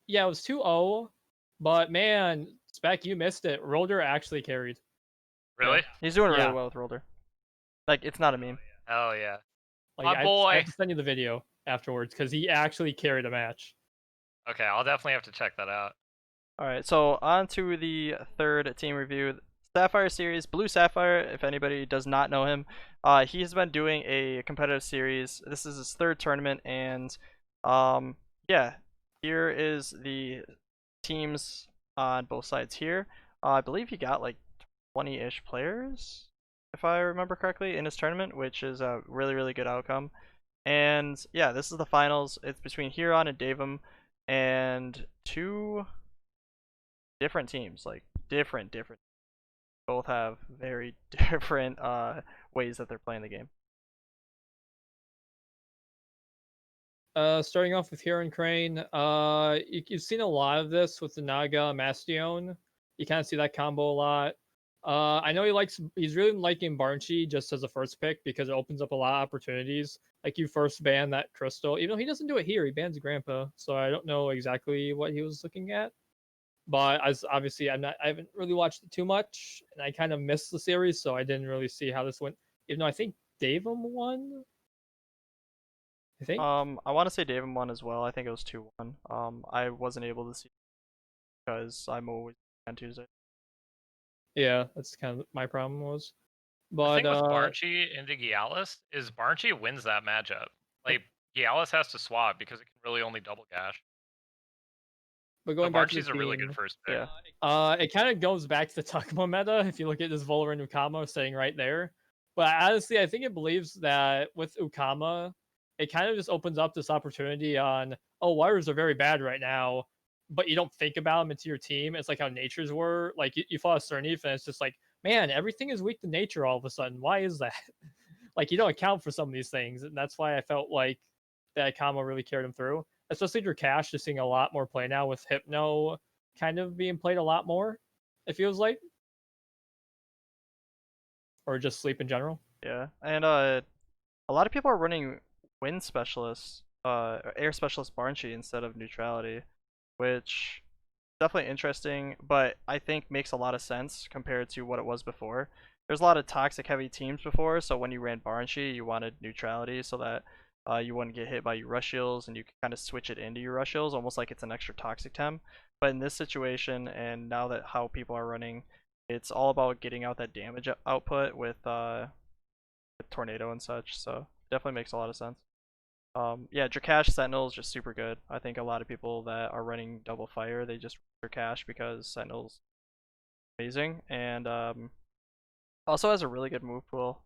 Yeah, it was 2-0, but man, Spec, you missed it. Rolder actually carried. Really? Yeah. He's doing really Yeah. well with Rolder. Like, it's not a meme. Oh yeah. Like, My I boy. have to send you the video afterwards because he actually carried a match. Okay, I'll definitely have to check that out. Alright, so on to the third team review. Sapphire series, Blue Sapphire, if anybody does not know him. He's been doing a competitive series. This is his third tournament, and yeah, here is the teams on both sides here. I believe he got like 20-ish players, if I remember correctly, in his tournament, which is a really, really good outcome. And yeah, this is the finals. It's between Huron and Davum, and two different teams, like different. Both have very different ways that they're playing the game. Starting off with Huron Crane, you've seen a lot of this with the Naga Bastion. You kind of see that combo a lot. I know he's really liking Barnchy just as a first pick because it opens up a lot of opportunities. Like you first ban that crystal, even though he doesn't do it here, he bans Grandpa. So I don't know exactly what he was looking at. But as obviously I haven't really watched it too much, and I kind of missed the series, so I didn't really see how this went. Even though I think Davum won, I think. I want to say Davum won as well. I think it was 2-1. I wasn't able to see because I'm always on Tuesday. Yeah, that's kind of my problem was. The But thing with Barnchy into Gialis is Barnchy wins that matchup. Like Gialis has to swap because it can really only double gash. but So going back to the Barnchy's a really good team, first pick. Yeah. it kind of goes back to the Takuma meta if you look at this Valorant Ukama sitting right there. But honestly, I think it believes that with Ukama, it kind of just opens up this opportunity on, oh, wires are very bad right now, but you don't think about them into your team. It's like how natures were. Like you follow Cernif, and it's just like, man, everything is weak to nature all of a sudden. Why is that? Like you don't account for some of these things, and that's why I felt like that Ukama really carried him through. Especially Drakash is seeing a lot more play now with Hypno kind of being played a lot more, it feels like. Or just sleep in general. Yeah, and a lot of people are running wind specialists, air specialist Barnchy instead of neutrality, which definitely interesting, but I think makes a lot of sense compared to what it was before. There's a lot of toxic heavy teams before, so when you ran Barnchy, you wanted neutrality so that you wouldn't get hit by your rush shields, and you can kind of switch it into your rush shields, almost like it's an extra toxic tem. But in this situation, and now that how people are running, it's all about getting out that damage output with tornado and such. So definitely makes a lot of sense. Yeah, Drakash Sentinel is just super good. I think a lot of people that are running double fire, they just Drakash because Sentinel's amazing, and also has a really good move pool.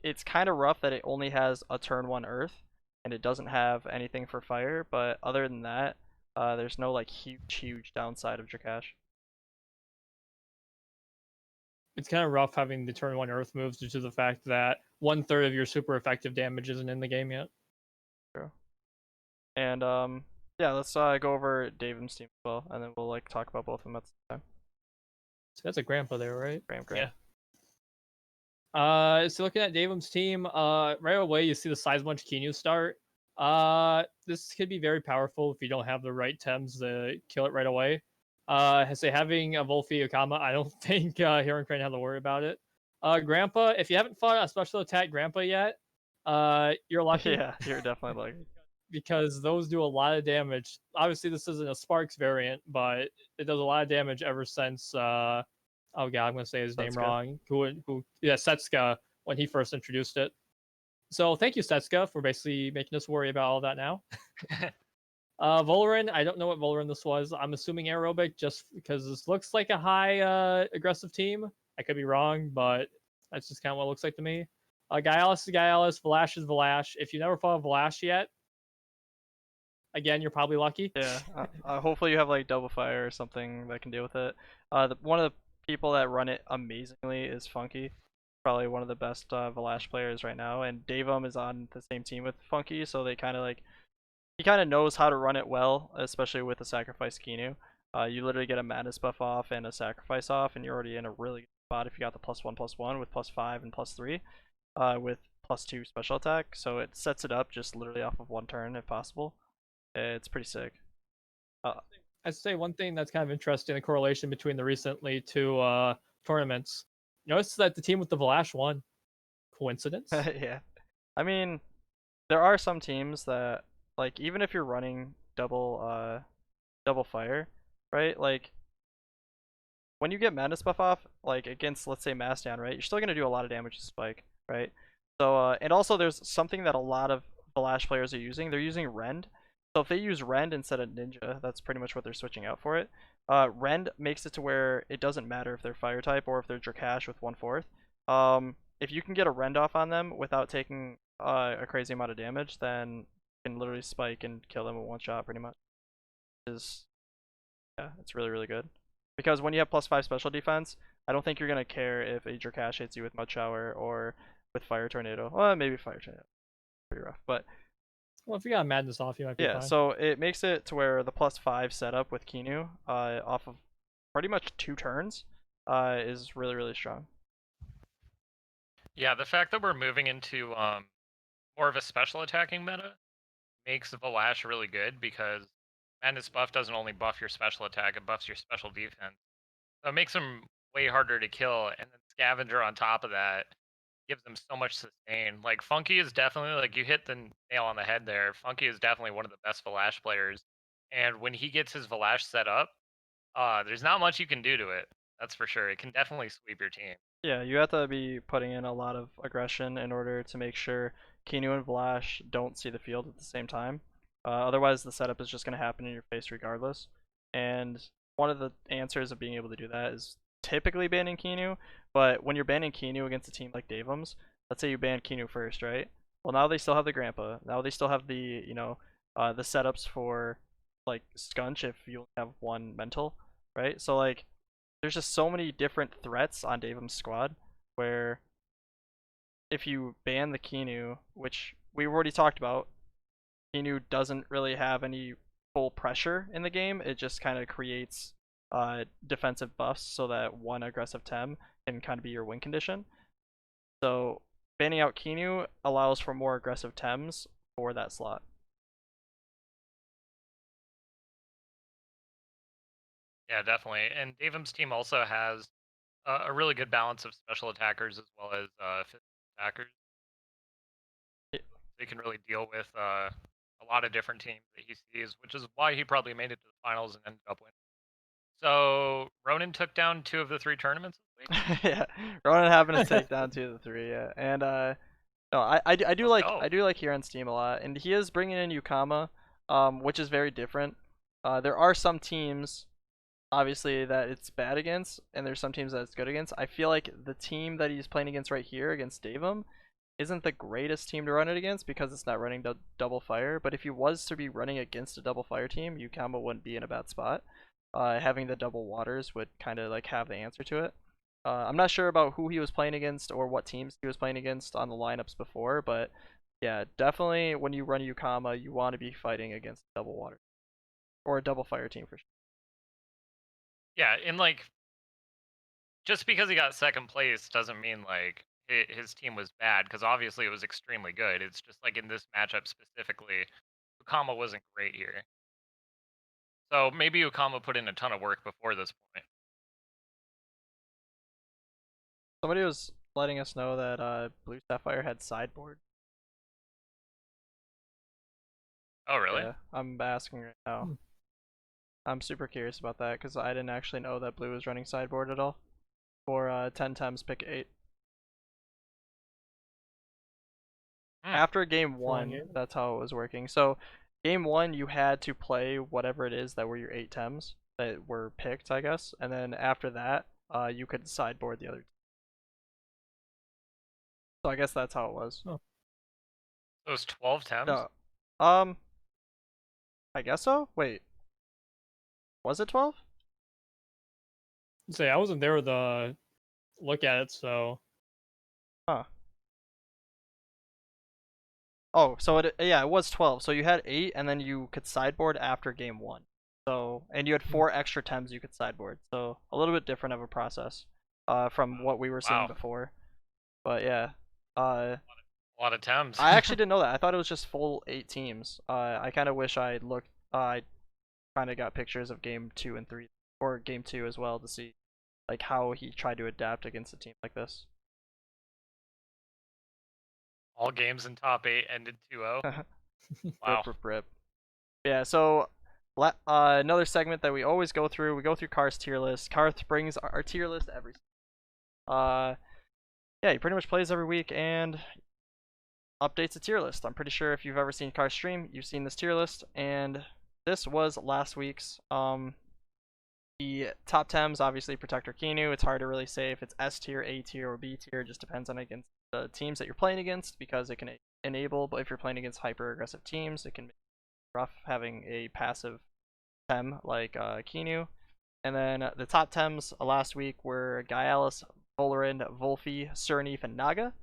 It's kind of rough that it only has a turn 1 Earth, and it doesn't have anything for fire, but other than that, there's no like huge downside of Drakash. It's kind of rough having the turn 1 Earth moves due to the fact that 1/3 of your super effective damage isn't in the game yet. True. And yeah, let's go over Davum's team as well, and then we'll like talk about both of them at the same time. So that's a Grandpa there, right? Graham. Yeah. So looking at Davum's team, right away you see the size bunch Kinu start. This could be very powerful if you don't have the right Tems to kill it right away. Say having a Wolfie Okama, I don't think Huron Crane had to worry about it. Grandpa, if you haven't fought a special attack Grandpa yet, you're lucky. Yeah, you're definitely lucky. Because those do a lot of damage. Obviously, this isn't a Sparks variant, but it does a lot of damage ever since. Oh god, I'm gonna say his name wrong. Yeah, Setsuka when he first introduced it. So thank you, Setsuka, for basically making us worry about all that now. Voloran, I don't know what Voloran this was. I'm assuming aerobic just because this looks like a high aggressive team. I could be wrong, but that's just kind of what it looks like to me. Gyalis is Gyalis, Valash is Valash. If you never fought Valash yet, again, you're probably lucky. Yeah, hopefully you have like double fire or something that can deal with it. One of the people that run it amazingly is Funky, probably one of the best Valash players right now, and Davum is on the same team with Funky, so they kind of like, he kind of knows how to run it well, especially with the sacrifice Kinu. You literally get a madness buff off and a sacrifice off, and you're already in a really good spot if you got the +1/+1 with +5 and +3, with +2 special attack. So it sets it up just literally off of one turn if possible. It's pretty sick. I'd say one thing that's kind of interesting, the correlation between the recently two tournaments. Notice that the team with the Valash won. Coincidence? Yeah. I mean, there are some teams that, like, even if you're running double fire, right? Like, when you get madness buff off, like against, let's say, Bastion, right? You're still gonna do a lot of damage to Spike, right? So and also there's something that a lot of Valash players are using. They're using Rend. So if they use Rend instead of Ninja, that's pretty much what they're switching out for it. Rend makes it to where it doesn't matter if they're fire type or if they're Drakash with 1/4. If you can get a Rend off on them without taking a crazy amount of damage, then you can literally spike and kill them with one shot pretty much. Yeah, it's really, really good. Because when you have +5 special defense, I don't think you're gonna care if a Drakash hits you with Mud Shower or with Fire Tornado. Well, maybe Fire Tornado. Pretty rough. But Well, if you got Madness off, you might be yeah, fine. so it makes it to where the +5 setup with Kinu, off of pretty much 2 turns, is really, really strong. Yeah, the fact that we're moving into more of a special attacking meta makes Valash really good because Madness buff doesn't only buff your special attack, it buffs your special defense. So it makes him way harder to kill, and then Scavenger on top of that gives them so much sustain. Like Funky is definitely, like, you hit the nail on the head there. Funky is definitely one of the best Valash players, and when he gets his Valash set up, there's not much you can do to it. That's for sure. It can definitely sweep your team. Yeah, you have to be putting in a lot of aggression in order to make sure Kinu and Vlash don't see the field at the same time. Otherwise, the setup is just going to happen in your face regardless. And one of the answers of being able to do that is typically banning Kinu, but when you're banning Kinu against a team like Davum's, let's say you ban Kinu first, right? Well, now they still have the Grandpa. Now they still have the, the setups for, like, Scunch if you have one mental, right? So, like, there's just so many different threats on Davum's squad where if you ban the Kinu, which we've already talked about, Kinu doesn't really have any full pressure in the game. It just kind of creates defensive buffs so that one aggressive Tem can kind of be your win condition. So banning out Kinu allows for more aggressive Tems for that slot. Yeah, definitely. And Davum's team also has a really good balance of special attackers as well as physical attackers. They can really deal with a lot of different teams that he sees, which is why he probably made it to the finals and ended up winning. So Ronan took down 2 of the 3 tournaments this week. Yeah, Ronan happened to take down 2 of the 3. Yeah, and no, I do Let's like go. Huron's team a lot, and he is bringing in Yukama, which is very different. There are some teams, obviously, that it's bad against, and there's some teams that it's good against. I feel like the team that he's playing against right here, against Davum, isn't the greatest team to run it against because it's not running double fire. But if he was to be running against a double fire team, Yukama wouldn't be in a bad spot. Having the double waters would kind of like have the answer to it. I'm not sure about who he was playing against or what teams he was playing against on the lineups before, but yeah, definitely when you run Yukama, you want to be fighting against double water or a double fire team for sure. Yeah, and like, just because he got second place doesn't mean like his team was bad, because obviously it was extremely good. It's just like in this matchup specifically, Ukama wasn't great here. So maybe Ukama put in a ton of work before this point. Somebody was letting us know that Blue Sapphire had sideboard. Oh, really? Yeah, I'm asking right now. I'm super curious about that because I didn't actually know that Blue was running sideboard at all for 10 times pick 8. After game 1, that's how it was working. So game 1, you had to play whatever it is that were your 8 Tems that were picked, I guess, and then after that, you could sideboard the other. So I guess that's how it was. Oh. So it was 12 Tems? No. I guess so? Wait. Was it 12? Say I wasn't there to look at it, so. Huh. Oh, so it was 12. So you had 8, and then you could sideboard after game 1. So, and you had 4 extra Tems you could sideboard. So a little bit different of a process from what we were seeing before. But yeah. A lot of Tems. I actually didn't know that. I thought it was just full 8 teams. I kind of wish I looked. I kind of got pictures of game 2 and 3, or game 2 as well, to see like how he tried to adapt against a team like this. All games in top 8 ended 2-0. Wow. Rip. Yeah. So another segment that we always go through. We go through Carth's tier list. Carthth brings our tier list every. Yeah, he pretty much plays every week and updates a tier list. I'm pretty sure if you've ever seen Carth's stream, you've seen this tier list, and this was last week's. The top Tems, obviously Protector Kinu. It's hard to really say if it's S tier, A tier, or B tier. It just depends on against the teams that you're playing against because it can enable, but if you're playing against hyper aggressive teams, it can be rough having a passive Tem like Kinu. And then the top Tems last week were Gaialis, Volarin, Volfi, Sernif, and Naga.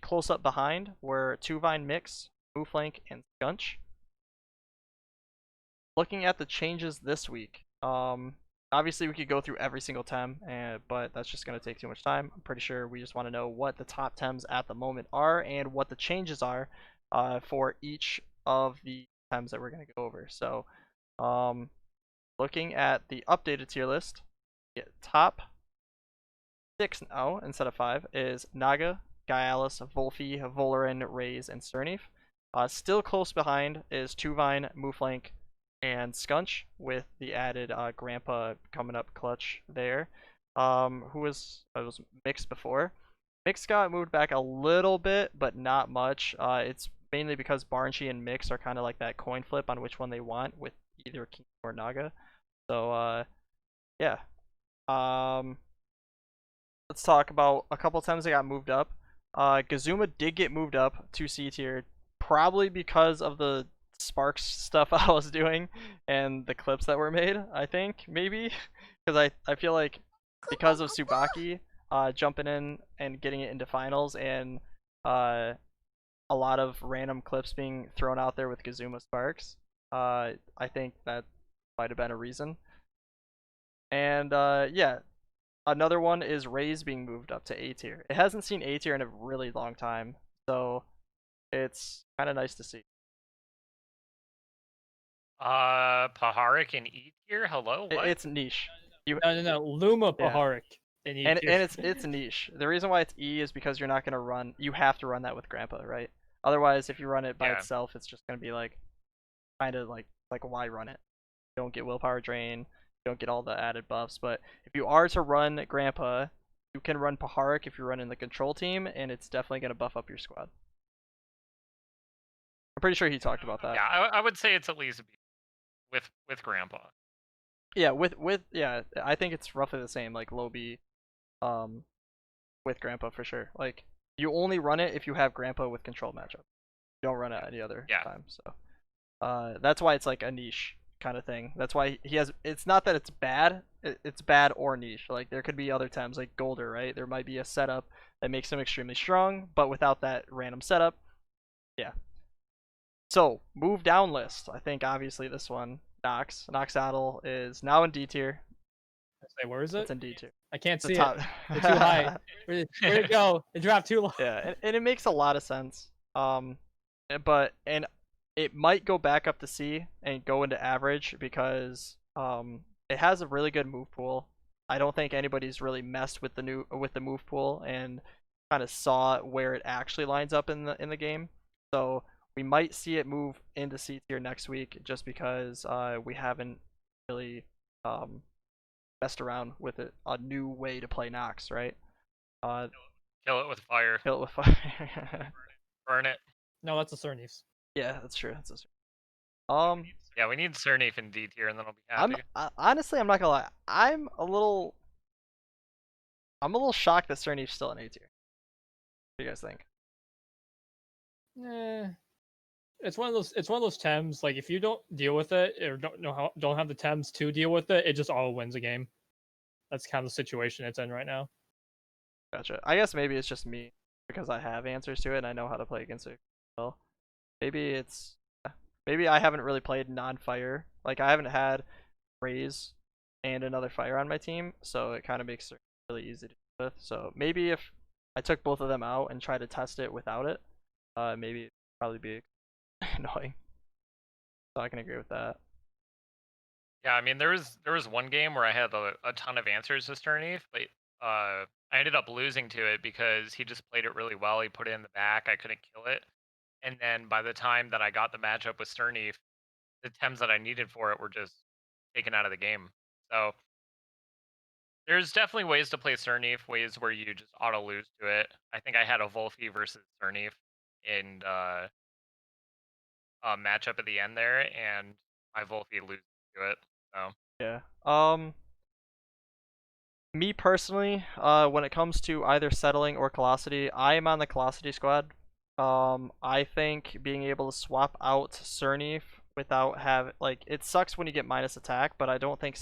Close up behind were Tuvine Mix, Mooflank, and Skunch. Looking at the changes this week, obviously we could go through every single Tem, but that's just going to take too much time. I'm pretty sure we just want to know what the top Tems at the moment are and what the changes are for each of the Tems that we're going to go over. So, looking at the updated tier list, top 6 now instead of 5 is Naga, Gaialis, Volfi, Volarin, Raze, and Sernif. Still close behind is Tuvine, Mooflank, and Skunch with the added Grandpa coming up clutch there. Who was Mix before. Mix got moved back a little bit, but not much. It's mainly because Barnchi and Mix are kind of like that coin flip on which one they want with either King or Naga. So yeah. Let's talk about a couple times they got moved up. Gazuma did get moved up to C tier, probably because of the Sparks stuff I was doing and the clips that were made, I think, maybe. Because I feel like because of Tsubaki jumping in and getting it into finals and a lot of random clips being thrown out there with Gazuma Sparks, I think that might have been a reason. And yeah, another one is Raze being moved up to A tier. It hasn't seen A tier in a really long time, so it's kind of nice to see. Paharic in E tier. Hello. What? It's niche. No. Luma Paharic in E tier. And it's niche. The reason why it's E is because you're not gonna run. You have to run that with Grandpa, right? Otherwise, if you run it by itself, it's just gonna be like, kind of like why run it? You don't get willpower drain. You don't get all the added buffs. But if you are to run Grandpa, you can run Paharic if you're running the control team, and it's definitely gonna buff up your squad. I'm pretty sure he talked about that. Yeah, I would say it's at least B with Grandpa. Yeah, with yeah, I think it's roughly the same, like low B, with Grandpa for sure. Like you only run it if you have Grandpa with control matchup. You don't run it any other time. So, that's why it's like a niche kind of thing. That's why he has. It's not that it's bad. It's bad or niche. Like there could be other times like Golder, right? There might be a setup that makes him extremely strong, but without that random setup, yeah. So, move down list. I think obviously this one, Noxolotl is now in D tier. Say, where is it? It's in D tier. I can't see it. It's too high. Where'd it go? It dropped too low. Yeah, and it makes a lot of sense. But it might go back up to C and go into average because it has a really good move pool. I don't think anybody's really messed with the move pool and kind of saw where it actually lines up in the game. So we might see it move into C tier next week just because we haven't really messed around with a new way to play Nox, right? Kill it with fire. Kill it with fire. Burn it. No, that's a Cernif. Yeah, that's true. Yeah, we need Sernif in D tier, and then I'll be happy. Honestly, I'm not gonna lie. I'm a little shocked that Sernif's still in A tier. What do you guys think? It's one of those Tems. Like if you don't deal with it or don't have the Tems to deal with it, it just auto wins a game. That's kind of the situation it's in right now. Gotcha. I guess maybe it's just me because I have answers to it and I know how to play against it well. Maybe I haven't really played non-fire. Like I haven't had Raze and another fire on my team, so it kind of makes it really easy to deal with. So maybe if I took both of them out and tried to test it without it, maybe it'd probably be annoying. So I can agree with that. Yeah, I mean there was one game where I had a ton of answers to Sernif, but I ended up losing to it because he just played it really well. He put it in the back. I couldn't kill it. And then by the time that I got the matchup with Sernif, the Tems that I needed for it were just taken out of the game. So there's definitely ways to play Sernif, ways where you just auto lose to it. I think I had a Volfi versus Sernif in a matchup at the end there, and my Volfi loses to it. So yeah. Me personally, when it comes to either settling or Velocity, I am on the Velocity squad I think being able to swap out Serneef without it sucks when you get minus attack, but I don't think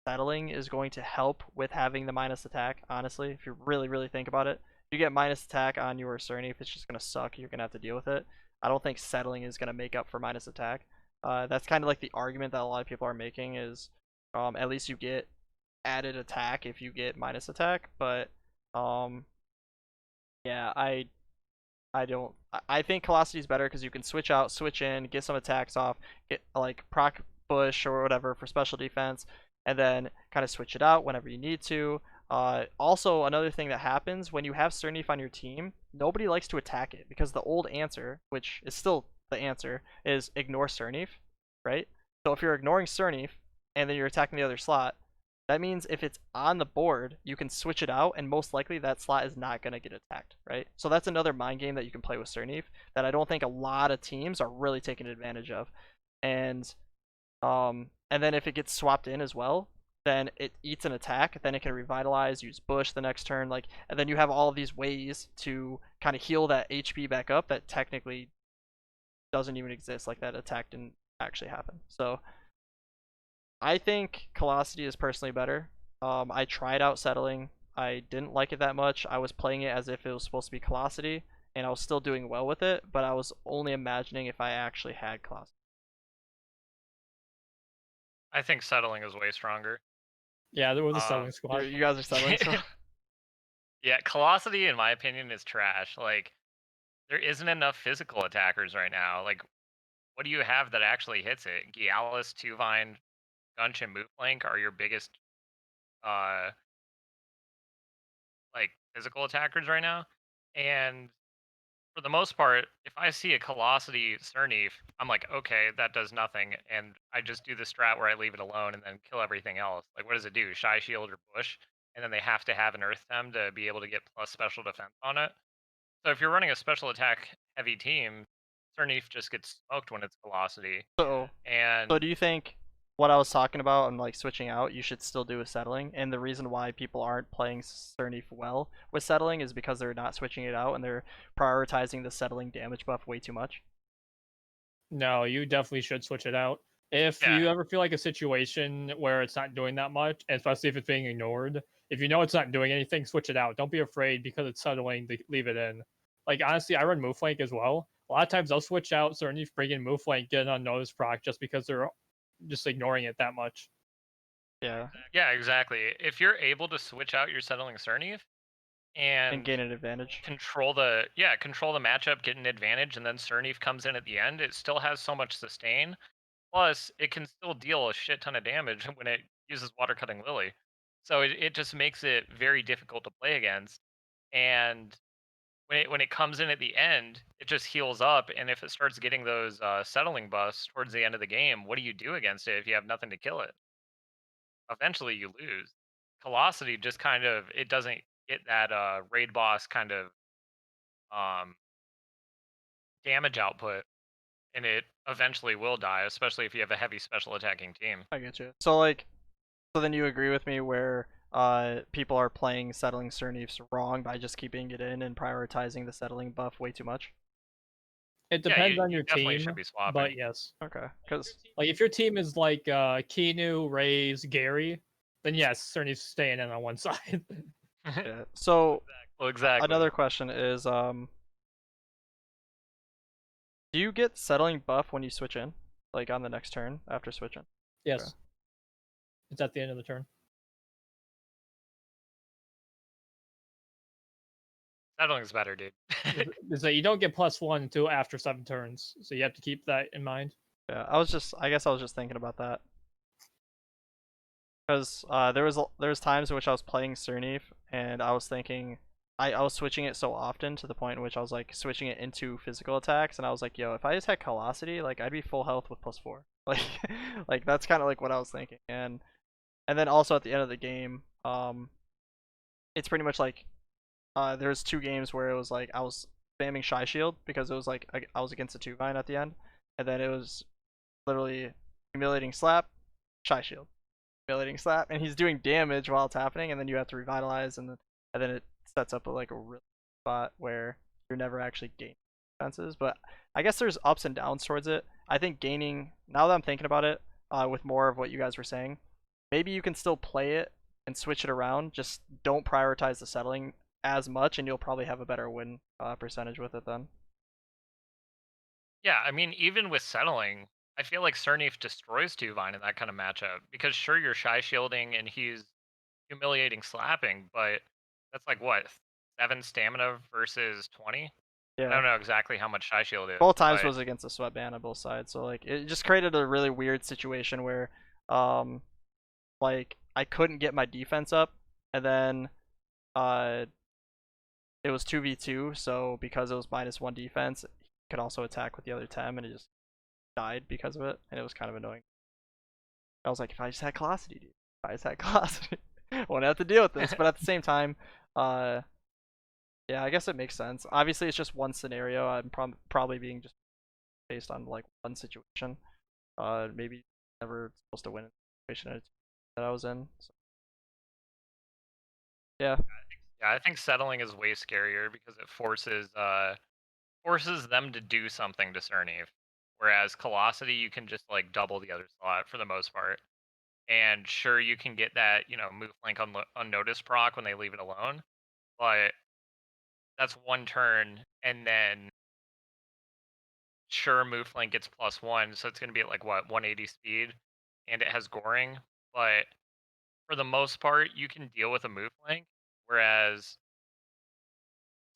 settling is going to help with having the minus attack, honestly. If you really think about it, if you get minus attack on your Serneef, it's just gonna suck. You're gonna have to deal with it. I don't think settling is gonna make up for minus attack. That's kind of like the argument that a lot of people are making is, at least you get added attack if you get minus attack, but yeah, I don't. I think Velocity is better because you can switch out, switch in, get some attacks off, get like proc bush or whatever for special defense, and then kind of switch it out whenever you need to. Also, another thing that happens when you have Serneef on your team, nobody likes to attack it because the old answer, which is still the answer, is ignore Serneef, right? So if you're ignoring Serneef and then you're attacking the other slot, that means if it's on the board, you can switch it out, and most likely that slot is not going to get attacked, right? So that's another mind game that you can play with Serneef that I don't think a lot of teams are really taking advantage of. And then if it gets swapped in as well, then it eats an attack, then it can revitalize, use bush the next turn, and then you have all of these ways to kind of heal that HP back up that technically doesn't even exist, like that attack didn't actually happen. So I think Velocity is personally better. I tried out settling. I didn't like it that much. I was playing it as if it was supposed to be Velocity, and I was still doing well with it, but I was only imagining if I actually had Velocity. I think settling is way stronger. Yeah, there was a settling squad. You guys are settling squad? Yeah, Velocity, in my opinion, is trash. Like, there isn't enough physical attackers right now. Like, what do you have that actually hits it? Gialis, Tuvine, Gunch, and Moonflank are your biggest, uh, like, physical attackers right now. And for the most part, if I see a Velocity Serneef, I'm like, okay, that does nothing, and I just do the strat where I leave it alone and then kill everything else. Like, what does it do? Shy Shield or Bush? And then they have to have an Earth Stem to be able to get plus special defense on it. So if you're running a special attack heavy team, Serneef just gets smoked when it's Velocity. So And do you think what I was talking about and like switching out, you should still do with settling? And the reason why people aren't playing Serneef well with settling is because they're not switching it out and they're prioritizing the settling damage buff way too much. No, you definitely should switch it out. If Yeah. you ever feel like a situation where it's not doing that much, especially if it's being ignored, if you know it's not doing anything, switch it out. Don't be afraid because it's settling to leave it in. Like, honestly, I run Moonflank as well. A lot of times I'll switch out Serneef, bring in Moonflank, get an unnoticed proc just because they're just ignoring it that much. Yeah. Yeah, exactly. If you're able to switch out your settling Serneef and gain an advantage. control the matchup, get an advantage, and then Serneef comes in at the end, it still has so much sustain. Plus, it can still deal a shit ton of damage when it uses Water Cutting Lily. So it just makes it very difficult to play against. And when it comes in at the end, it just heals up. And if it starts getting those settling buffs towards the end of the game, what do you do against it if you have nothing to kill it? Eventually, you lose. Velocity just kind of it doesn't get that raid boss kind of um, damage output, and it eventually will die, especially if you have a heavy special attacking team. I get you. So then you agree with me where people are playing settling Serneefs wrong by just keeping it in and prioritizing the settling buff way too much? It depends on you your definitely team, should be swapping. but yes. Okay, because Like, if your team is like Keanu, Raze, Gary, then yes, Cerny's staying in on one side. yeah. So Well, exactly. another question is, do you get settling buff when you switch in, like on the next turn after switching? Yes. Okay. It's at the end of the turn. Settling's better, dude. Is that you don't get +1 until after 7 turns, so you have to keep that in mind. Yeah, I guess I was just thinking about that. Because there was times in which I was playing Serneef and I was thinking I was switching it so often to the point in which I was like switching it into physical attacks, and I was like, yo, if I just had Velocity, like I'd be full health with +4. Like like that's kind of like what I was thinking. And then also at the end of the game, it's pretty much like there's 2 games where it was like I was spamming Shy Shield because it was like I was against a 2-vine at the end, and then it was literally Humiliating Slap, Shy Shield, Humiliating Slap, and he's doing damage while it's happening, and then you have to revitalize, and then it sets up a real spot where you're never actually gaining defenses, but I guess there's ups and downs towards it. I think gaining, now that I'm thinking about it, with more of what you guys were saying, maybe you can still play it and switch it around. Just don't prioritize the settling as much, and you'll probably have a better win percentage with it then. Yeah, I mean, even with settling, I feel like Sernif destroys Tuvine in that kind of matchup because sure you're shy shielding and he's humiliating slapping, but that's like what 7 stamina versus 20. I Yeah. don't know exactly how much shy shield is, Both times but was against a sweatband on both sides, so like it just created a really weird situation where, um, like I couldn't get my defense up, and then uh, it was 2v2, so because it was -1 defense, he could also attack with the other Tem, and it just died because of it, and it was kind of annoying. I was like, if I just had Velocity, dude. If I just had Velocity, wouldn't have to deal with this. But at the same time, uh, yeah, I guess it makes sense. Obviously, it's just one scenario. I'm probably being just based on like one situation. Maybe never supposed to win a situation that I was in. So, yeah, yeah, I think settling is way scarier because it forces them to do something to Sernif. Whereas Velocity, you can just like double the other slot for the most part. And sure, you can get that, move flank unnoticed proc when they leave it alone, but that's one turn, and then sure, move flank gets +1, so it's going to be at like what 180 speed, and it has goring. But for the most part, you can deal with a move flank, whereas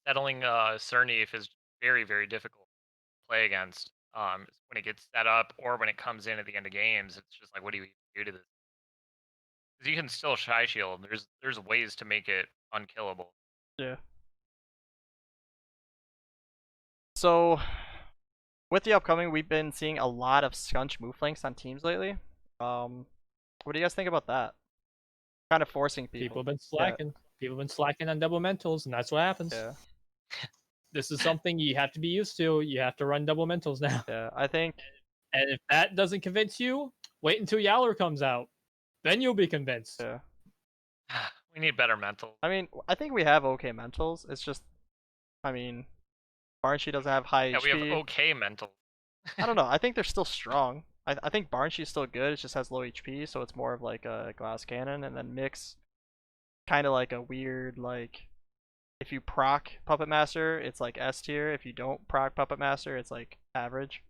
settling Sernif is very very difficult to play against. When it gets set up or when it comes in at the end of games, it's just like, what do you do to this? Because you can still shy shield. There's ways to make it unkillable. yeah. So with the upcoming, we've been seeing a lot of scunch move flanks on teams lately. What do you guys think about that? Kind of forcing People people. have been Yeah, slacking. People have been slacking on double mentals, and that's what happens. yeah, This is something you have to be used to. You have to run double mentals now. yeah. I think And if that doesn't convince you, wait until Yowler comes out. Then you'll be convinced. yeah. We need better mental. I mean, I think we have okay mentals. It's just, I mean, Barnshy doesn't have high Yeah, we have HP. okay mental. I don't know. I think they're still strong. I think Barnshy's still good. It just has low HP, so it's more of like a glass cannon. And then Mix, kind of like a weird, like, if you proc Puppet Master, it's like S tier. If you don't proc Puppet Master, it's like average.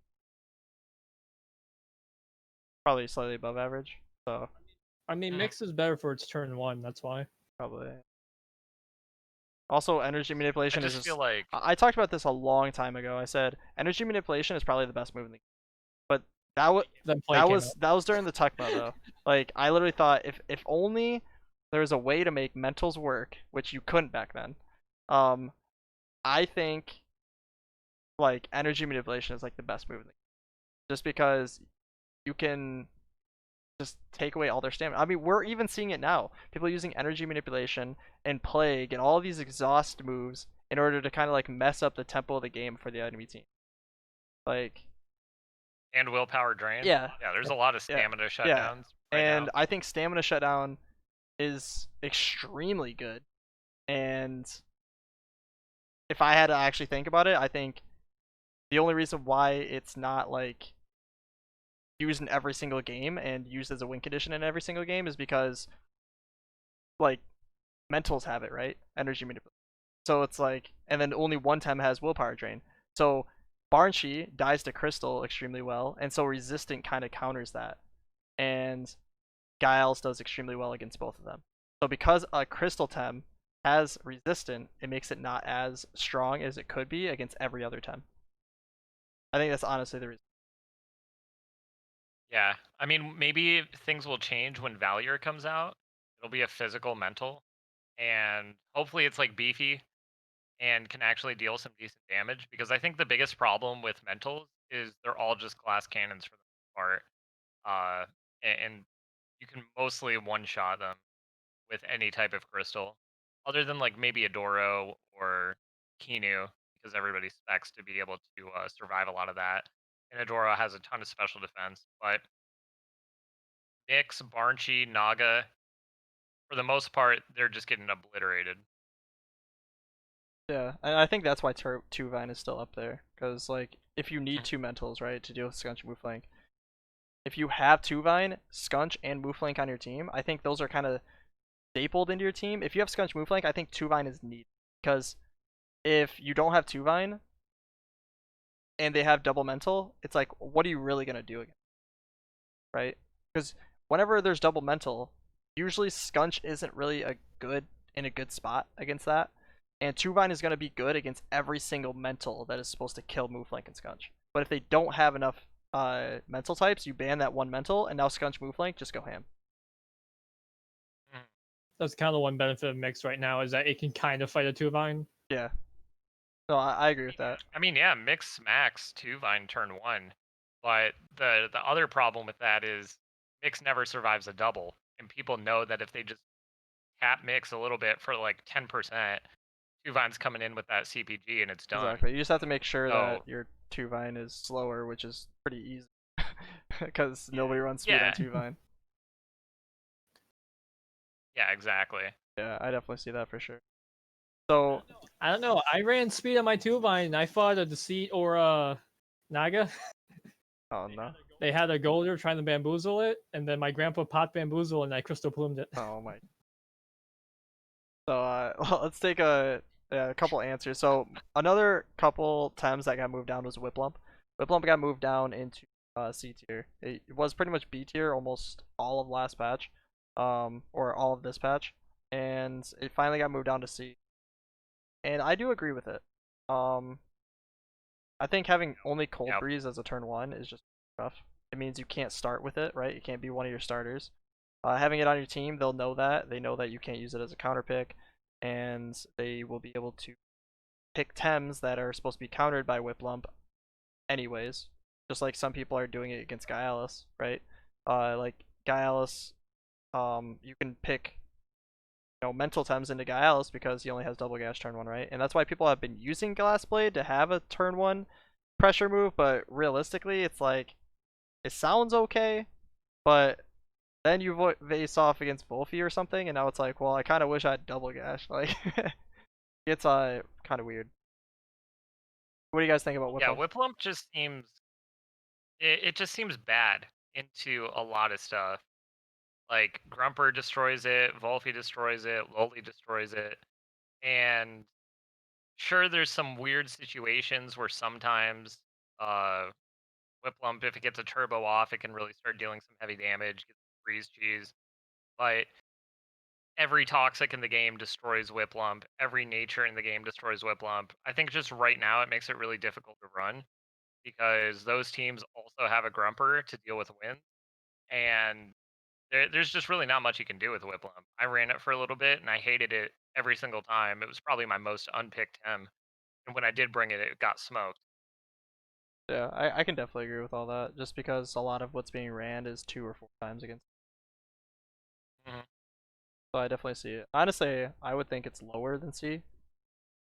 Probably slightly above average. So, I mean, Mix is better for its turn 1, that's why. probably. Also, energy I manipulation is just just. feel like I talked about this a long time ago. I said energy manipulation is probably the best move in the game. But that was Then play came out. that was during the Tuckma though. Like I literally thought if only there was a way to make mentals work, which you couldn't back then. I think like energy manipulation is like the best move in the game. Just because you can just take away all their stamina. I mean, we're even seeing it now. People using energy manipulation and plague and all these exhaust moves in order to kind of like mess up the tempo of the game for the enemy team. Like, and willpower drain. yeah, Yeah, there's a lot of yeah, stamina yeah. shutdowns right And now. I think stamina shutdown is extremely good. And if I had to actually think about it, I think the only reason why it's not like used in every single game and used as a win condition in every single game is because like mentals have it, right? Energy manipulation. So it's like, and then only one Tem has willpower drain. So Barnshy dies to Crystal extremely well, and so Resistant kind of counters that. And Giles does extremely well against both of them. So because a Crystal Tem has Resistant, it makes it not as strong as it could be against every other Tem. I think that's honestly the reason. Yeah, I mean, maybe things will change when Valier comes out. It'll be a physical mental, and hopefully it's like beefy and can actually deal some decent damage. Because I think the biggest problem with mentals is they're all just glass cannons for the most part, and you can mostly one shot them with any type of crystal, other than like maybe a Doro or Kinu, because everybody specs to be able to survive a lot of that. And Adora has a ton of special defense, but Nyx, Barnchi, Naga, for the most part, they're just getting obliterated. Yeah, and I think that's why two Vine is still up there, because like if you need two mentals, right, to deal with Skunch and Mooflink, if you have two Vine, Skunch, and Mooflink on your team, I think those are kind of stapled into your team. If you have Skunch Mooflink, I think two Vine is needed, because if you don't have two Vine and they have double mental, it's like, what are you really gonna do again, right? Because whenever there's double mental, usually Skunch isn't really in a good spot against that. And two Vine is going to be good against every single mental that is supposed to kill Mooflink and Skunch. But if they don't have enough mental types, you ban that one mental, and now Skunch Mooflink just go ham. That's kind of the one benefit of Mix right now, is that it can kind of fight a 2-Vine. Yeah. No, I agree with that. I mean, yeah, Mix smacks 2-Vine turn 1, but the other problem with that is Mix never survives a double, and people know that if they just tap Mix a little bit for like 10%, 2-Vine's coming in with that CPG and it's done. Exactly. You just have to make sure So, that your two Vine is slower, which is pretty easy, because nobody runs speed on two Vine. Yeah, exactly. Yeah, I definitely see that for sure. So I don't know. I ran speed on my 2-Vine, and I fought a Deceit or a Naga. oh no. They had a Golder trying to bamboozle it, and then my grandpa pot bamboozle, and I crystal plumed it. Oh my. So well, let's take a couple answers. So another couple Tems that got moved down was Whiplump. Whiplump got moved down into C tier. It was pretty much B tier almost all of last patch, or all of this patch, and it finally got moved down to C. And I do agree with it. I think having only Cold Breeze as a turn 1 is just rough. It means you can't start with it, right? It can't be one of your starters. Having it on your team, they'll know that. They know that you can't use it as a counter pick, and they will be able to pick Tems that are supposed to be countered by Whiplump anyways. Just like some people are doing it against Gaialis, right? Like Gaialis, you can pick mental Tems into Gaialis because he only has double gash turn 1, right? And that's why people have been using Glass Blade to have a turn 1 pressure move, but realistically, it's like, it sounds okay, but then you face off against Wolfie or something, and now it's like, well, I kind of wish I had double gash. Like, it's kind of weird. What do you guys think about Whiplump? Yeah, Whiplump just seems, it just seems bad into a lot of stuff. Like Grumper destroys it, Wolfie destroys it, Loli destroys it, and sure, there's some weird situations where sometimes Whiplump, if it gets a turbo off, it can really start dealing some heavy damage, get some freeze cheese. But every toxic in the game destroys Whiplump. Every nature in the game destroys Whiplump. I think just right now it makes it really difficult to run because those teams also have a Grumper to deal with wins, and there's just really not much you can do with Whiplump. I ran it for a little bit and I hated it every single time. It was probably my most unpicked M, and when I did bring it, it got smoked. Yeah, I can definitely agree with all that, just because a lot of what's being ran is 2 or 4 times against. So I definitely see it. Honestly, I would think it's lower than C,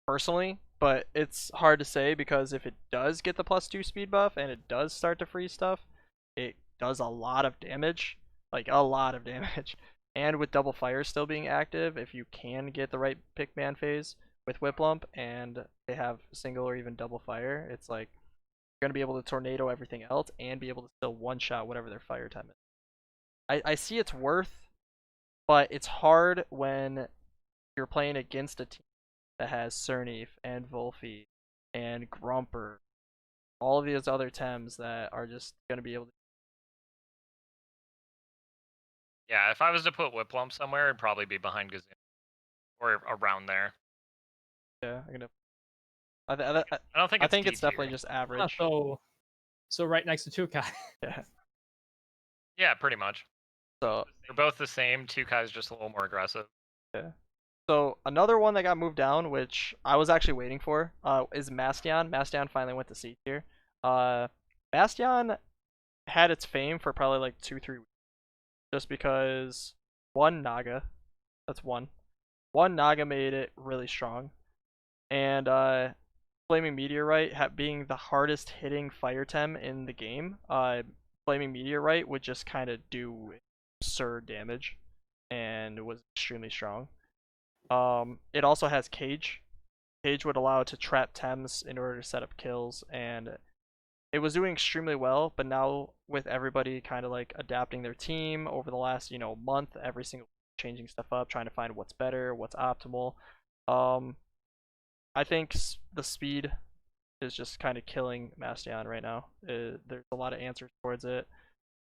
personally, but it's hard to say because if it does get the +2 speed buff and it does start to freeze stuff, it does a lot of damage, like a lot of damage. And with double fire still being active, if you can get the right pick man phase with Whiplump and they have single or even double fire, it's like you're gonna be able to tornado everything else and be able to still one shot whatever their fire time is. I see its worth, but it's hard when you're playing against a team that has Cernif and Wolfie and Grumper, all of these other Tems that are just going to be able to. Yeah, if I was to put Whiplump somewhere, it'd probably be behind Gazoon or around there. Yeah, I don't think I it's think it's D-tier. definitely just average. So right next to Tukai. Yeah. Yeah, pretty much. So they're both the same. Tukai's just a little more aggressive. Yeah. So another one that got moved down, which I was actually waiting for, is Bastion. Bastion finally went to C tier. Bastion had its fame for probably like 2-3 weeks, just because one Naga, that's one. One Naga made it really strong, and Flaming Meteorite being the hardest hitting fire tem in the game, Flaming Meteorite would just kind of do absurd damage, and was extremely strong. It also has Cage Cage would allow it to trap Tems in order to set up kills, and it was doing extremely well. But now with everybody kind of like adapting their team over the last month, every single changing stuff up, trying to find what's better, what's optimal. I think the speed is just kind of killing Bastion right now. There's a lot of answers towards it.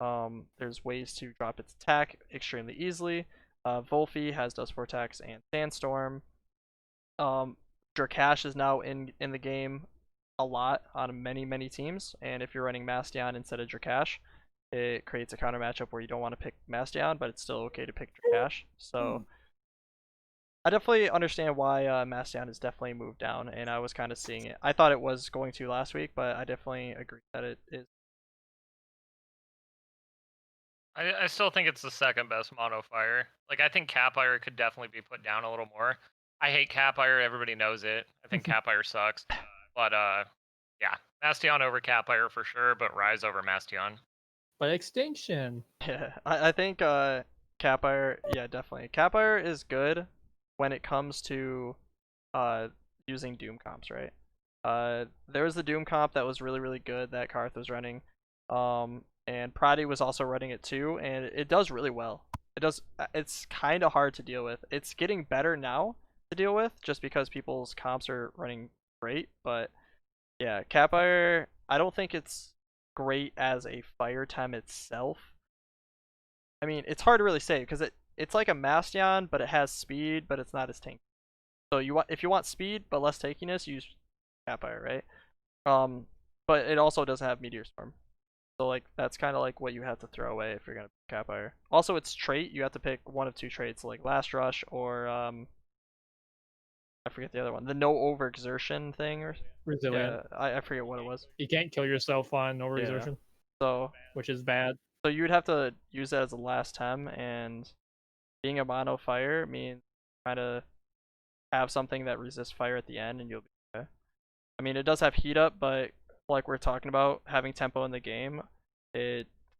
There's ways to drop its attack extremely easily. Volfi has Dust Vortex and Sandstorm. Drakash is now in the game a lot on many teams, and if you're running Bastion instead of Drakash, it creates a counter matchup where you don't want to pick Bastion, but it's still okay to pick Drakash. So I definitely understand why Bastion has definitely moved down, and I was kind of seeing it. I thought it was going to last week, but I definitely agree that it is. I still think it's the second best mono fire. Like, I think Capire could definitely be put down a little more. I hate Capire, everybody knows it. I think Capire sucks. But yeah, Bastion over Capire for sure, but Rise over Bastion. But Extinction. Yeah, I think Capire, yeah, definitely. Capire is good when it comes to using Doom comps, right? There was the Doom comp that was really good that Carthh was running. And Prati was also running it too, and it does really well. It's kind of hard to deal with. It's getting better now to deal with, just because people's comps are running great. But yeah, Capire, I don't think it's great as a fire time itself. I mean, it's hard to really say because it's like a Bastion, but it has speed, but it's not as tanky. So if you want speed but less tankiness, use Capire, right? But it also doesn't have Meteor Storm. So like that's kind of like what you have to throw away if you're gonna pick Capire. Also, its trait, you have to pick one of two traits, like Last Rush or I forget the other one, the no overexertion thing or Resilient. yeah, I forget what it was. You can't kill yourself on overexertion, So which is bad. so you would have to use that as a last Tem, and being a mono fire means kind of have something that resists fire at the end, and you'll be okay. I mean, it does have heat up, but like we're talking about, having tempo in the game,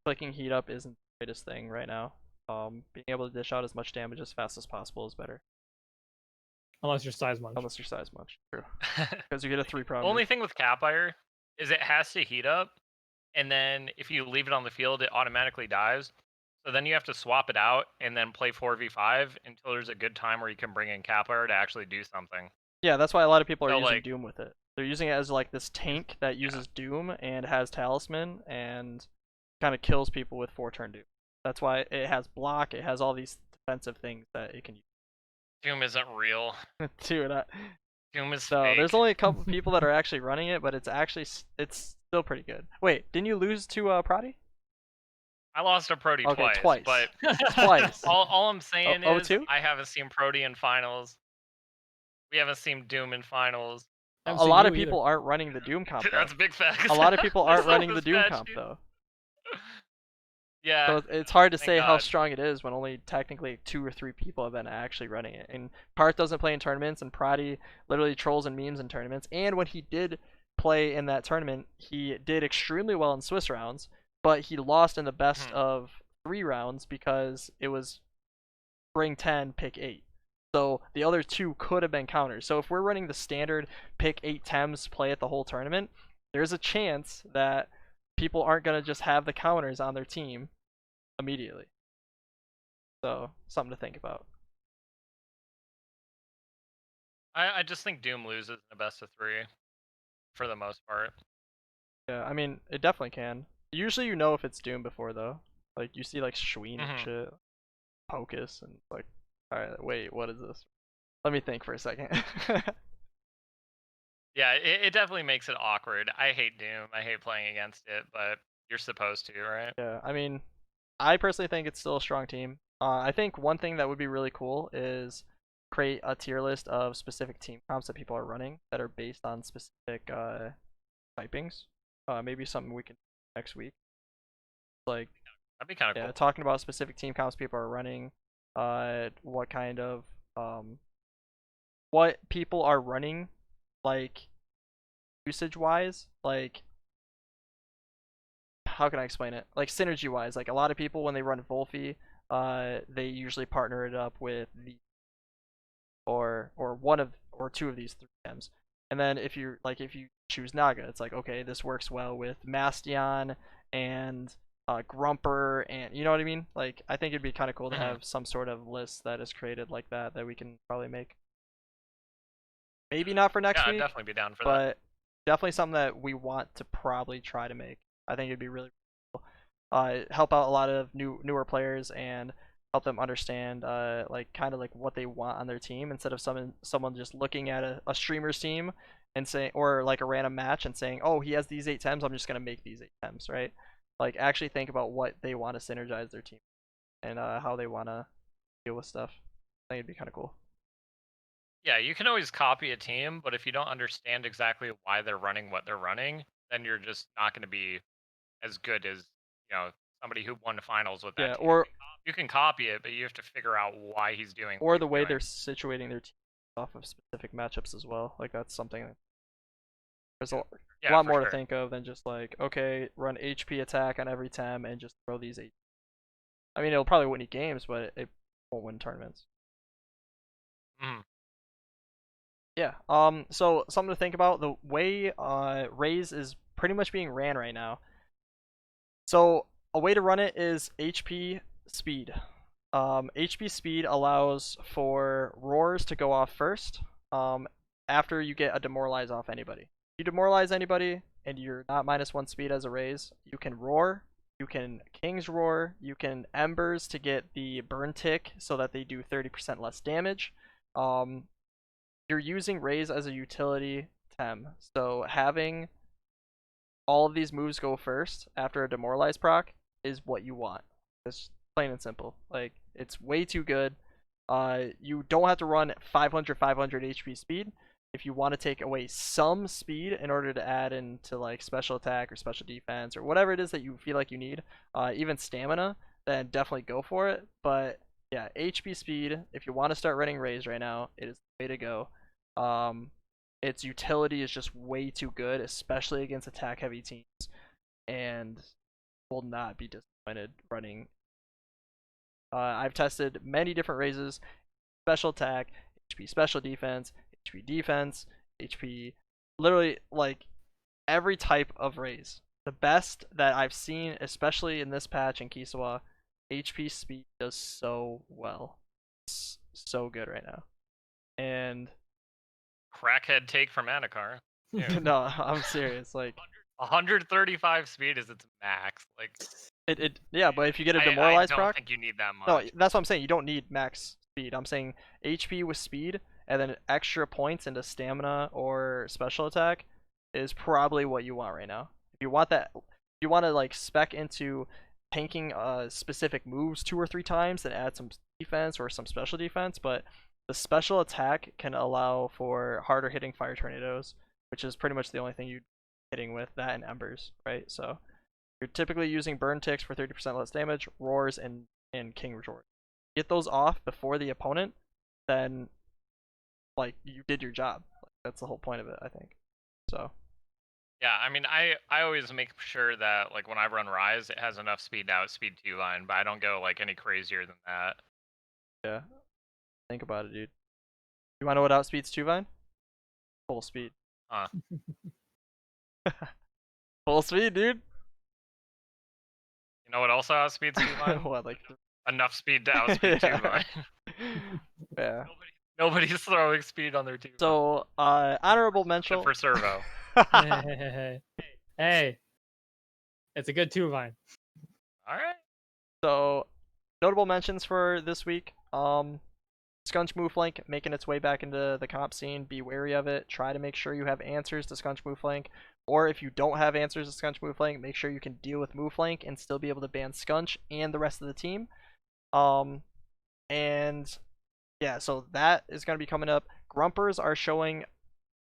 clicking heat up isn't the greatest thing right now. Being able to dish out as much damage as fast as possible is better. Unless you're size munch. Unless you're size munch, true. Because you get a 3 problem. Only thing with Capire is it has to heat up, and then if you leave it on the field, it automatically dies. So then you have to swap it out and then play 4v5 until there's a good time where you can bring in Capire to actually do something. Yeah, that's why a lot of people are So, using like, Doom with it. They're using it as like this tank that uses Doom and has Talisman and kind of kills people with 4-turn Doom. That's why it has block, it has all these defensive things that it can use. Doom isn't real. Dude, Doom is so fake. there's only a couple people that are actually running it, but it's still pretty good. Wait, didn't you lose to Prati? I lost to Prody Okay, twice, but Twice. all I'm saying is 0-2? I haven't seen Prody in finals. We haven't seen Doom in finals. A lot of people aren't running the Doom comp, though. That's a big fact. A lot of people aren't That's running not the a Doom patch, comp, dude. though. Yeah. So it's hard to Thank say how God. strong it is when only technically 2 or 3 people have been actually running it. And Carthh doesn't play in tournaments, and Prati literally trolls and memes in tournaments. And when he did play in that tournament, he did extremely well in Swiss rounds, but he lost in the best of 3 rounds because it was bring 10, pick 8. So the other 2 could have been counters. So if we're running the standard pick 8 Tems, play it the whole tournament, there's a chance that people aren't going to just have the counters on their team immediately. So something to think about. I just think Doom loses in the best of 3 for the most part. Yeah, I mean, it definitely can. Usually you know if it's Doom before, though. Like, you see, like, Schween and shit. Pocus, and like, alright, wait, what is this? Let me think for a second. Yeah, it definitely makes it awkward. I hate Doom. I hate playing against it, but you're supposed to, right? Yeah, I mean, I personally think it's still a strong team. I think one thing that would be really cool is create a tier list of specific team comps that people are running that are based on specific typings. Maybe something we can do next week. Like, That'd be kind of cool. talking about specific team comps people are running, what kind of what people are running, like usage wise, like how can I explain it? Like synergy wise, like a lot of people when they run Volfi, they usually partner it up with the or or 2 of these 3 gems. And then if you choose Naga, it's like, okay, this works well with Bastion and Grumper, and you know what I mean? Like, I think it'd be kind of cool to have some sort of list that is created like that we can probably make. Maybe not for next Yeah, I'd week, definitely be down for that. but definitely something that we want to probably try to make. I think it'd be really cool. Help out a lot of newer players and help them understand like kind of like what they want on their team, instead of someone just looking at a streamer's team and saying, or like a random match and saying, oh, he has these 8 Tems, I'm just gonna make these 8 Tems, right? Like, actually think about what they want to synergize their team and how they want to deal with stuff. I think it'd be kind of cool. Yeah, you can always copy a team, but if you don't understand exactly why they're running what they're running, then you're just not going to be as good as, somebody who won the finals with that Yeah, team. or you can copy it, but you have to figure out why he's doing or what the he's way doing. they're situating their team off of specific matchups as well. Like, that's something that there's a lot more to think of than just like, okay, run HP attack on every Tem and just throw these 8. I mean, it'll probably win you games, but it won't win tournaments. Yeah. So something to think about, the way Raze is pretty much being ran right now. So a way to run it is HP speed. HP speed allows for roars to go off first. After you get a demoralize off anybody. If you demoralize anybody and you're not -1 speed as a Raze, you can roar. You can King's Roar. You can Embers to get the burn tick so that they do 30% less damage. You're using Raze as a utility Tem, so having all of these moves go first after a demoralize proc is what you want. It's plain and simple. Like, it's way too good. You don't have to run 500 HP speed. If you want to take away some speed in order to add into like special attack or special defense or whatever it is that you feel like you need, even stamina, then definitely go for it. But yeah, HP speed, if you want to start running Raze right now, it is the way to go. Its utility is just way too good, especially against attack heavy teams, and will not be disappointed running. I've tested many different Razes: special attack, HP special defense, HP defense, HP, literally like every type of Raze. The best that I've seen, especially in this patch in Kiswa, HP speed does so well. It's so good right now. And crackhead take from Adikar. no, I'm serious. Like, 135 speed is its max. Like, yeah, but if you get a demoralize proc, I don't think you need that much. no, that's what I'm saying. You don't need max speed. I'm saying HP with speed and then extra points into stamina or special attack is probably what you want right now. If you want that, if you want to like spec into tanking specific moves 2 or 3 times, then add some defense or some special defense. But the special attack can allow for harder hitting fire tornadoes, which is pretty much the only thing you're hitting with that and embers, right? So you're typically using burn ticks for 30% less damage, roars, and king roars. Get those off before the opponent, then like you did your job. Like, that's the whole point of it, I think. So yeah, I mean, I always make sure that like when I run Rise, it has enough speed to outspeed 2 line, but I don't go like any crazier than that. Yeah, think about it, dude. You want to know what outspeeds 2 Vine? Full speed. Full speed, dude. You know what also outspeeds 2 Vine? What, like enough speed to outspeed 2 Vine. Yeah. Nobody's throwing speed on their 2 Vine. So, honorable mention for Servo. Hey, it's a good 2 Vine. All right. So, notable mentions for this week. Scunch Mooflink making its way back into the comp scene. Be wary of it. Try to make sure you have answers to Scunch Mooflink. Or if you don't have answers to Scunch Mooflink, make sure you can deal with Mooflink and still be able to ban Scunch and the rest of the team. And yeah, so that is going to be coming up. Grumpers are showing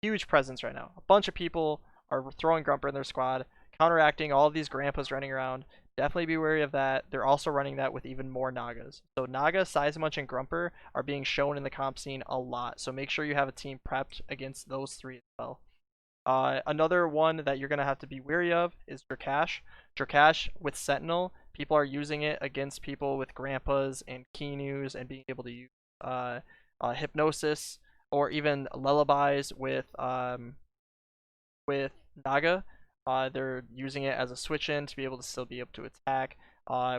huge presence right now. A bunch of people are throwing Grumper in their squad, counteracting all of these grandpas running around. Definitely be wary of that. They're also running that with even more Nagas. So Naga, Sizemunch, and Grumper are being shown in the comp scene a lot. So make sure you have a team prepped against those 3 as well. Another one that you're going to have to be wary of is Drakash. Drakash with Sentinel, people are using it against people with Grandpas and Kinus and being able to use Hypnosis or even lullabies with Naga. They're using it as a switch in to be able to still be able to attack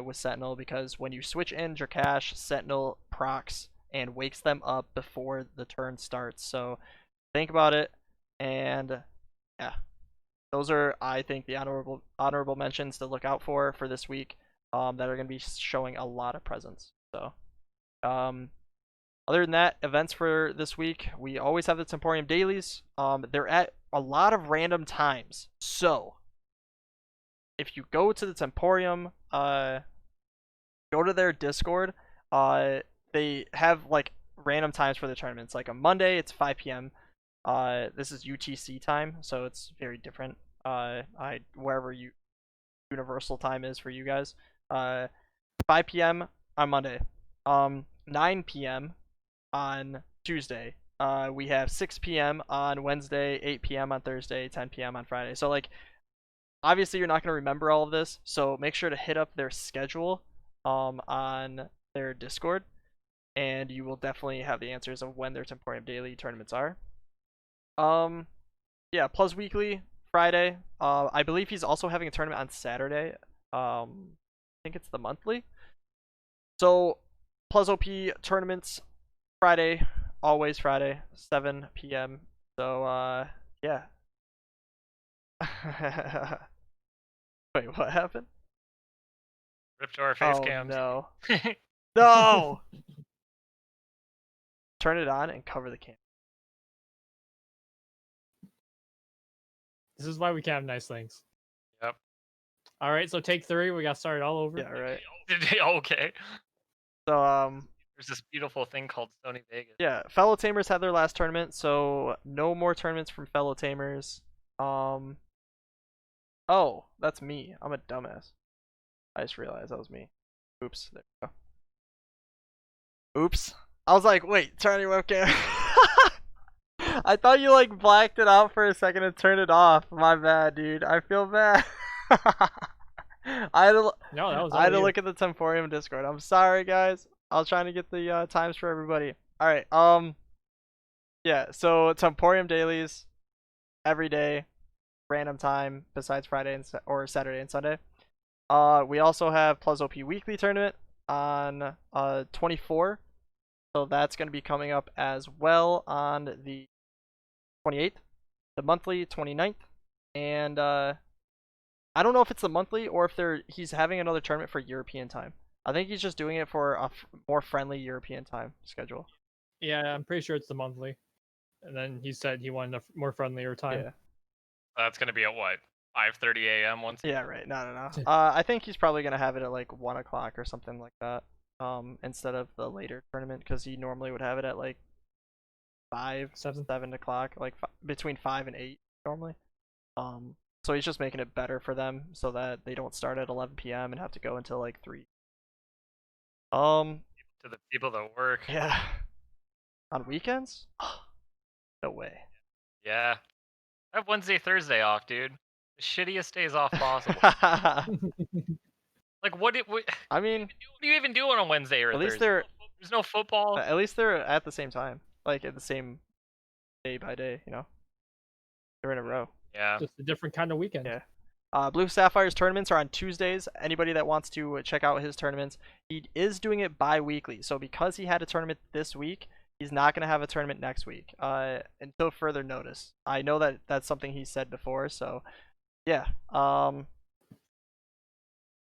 with Sentinel, because when you switch in Drakash, Sentinel procs and wakes them up before the turn starts. So think about it, and yeah, those are, I think, the honorable mentions to look out for this week, that are going to be showing a lot of presence. So other than that, events for this week, we always have the Temporium dailies. They're at a lot of random times. So if you go to the Temporium, go to their Discord, they have like random times for the tournaments. Like on Monday, it's 5 p.m. This is UTC time, so it's very different. Wherever universal time is for you guys. 5 p.m. on Monday. 9 p.m. on Tuesday. We have 6 p.m. on Wednesday, 8 p.m. on Thursday, 10 p.m. on Friday. So like, obviously you're not going to remember all of this, so make sure to hit up their schedule on their Discord, and you will definitely have the answers of when their Temporium daily tournaments are. Yeah, Plus Weekly Friday. I believe he's also having a tournament on Saturday. I think it's the monthly. So PlusOP tournaments Friday, always Friday, 7 p.m. So yeah. Wait, what happened? Rip to our face Oh cams. no. No! Turn it on and cover the cam. This is why we can't have nice things. Yep. All right, so take 3. We got started all over. Yeah, right. Okay. So There's this beautiful thing called Sony Vegas. yeah, Fellow Tamers had their last tournament, so no more tournaments from Fellow Tamers. Oh, that's me. I'm a dumbass. I just realized that was me. Oops. There we go. Oops. I was like, wait, turn your webcam. I thought you like blacked it out for a second and turned it off. My bad, dude. I feel bad. I had to look at the Temporium Discord. I'm sorry, guys. I was trying to get the times for everybody. All right. Yeah. So Temporium dailies every day, random time besides Friday or Saturday and Sunday. We also have PlusOP weekly tournament on 24. So that's going to be coming up as well on the 28th, the monthly 29th, and I don't know if it's the monthly or if he's having another tournament for European time. I think he's just doing it for a more friendly European time schedule. Yeah, I'm pretty sure it's the monthly. And then he said he wanted a more friendlier time. Yeah. That's gonna be at what, 5:30 a.m. once. Yeah, right. No. I think he's probably gonna have it at like 1 o'clock or something like that. Instead of the later tournament, because he normally would have it at like 7 o'clock, like between 5 and 8 normally. So he's just making it better for them so that they don't start at 11 p.m. and have to go until like 3. To the people that work. Yeah. On weekends? No way. Yeah. I have Wednesday, Thursday off, dude. The shittiest days off possible. Like, I mean, what are you even doing on Wednesday or at least Thursday? There's no football. At least they're at the same time, like at the same day by day. You know, they're in a row. Yeah. Just a different kind of weekend. Yeah. Blue Sapphire's tournaments are on Tuesdays. Anybody that wants to check out his tournaments, he is doing it bi-weekly. So because he had a tournament this week, he's not going to have a tournament next week until further notice. I know that that's something he said before. So yeah.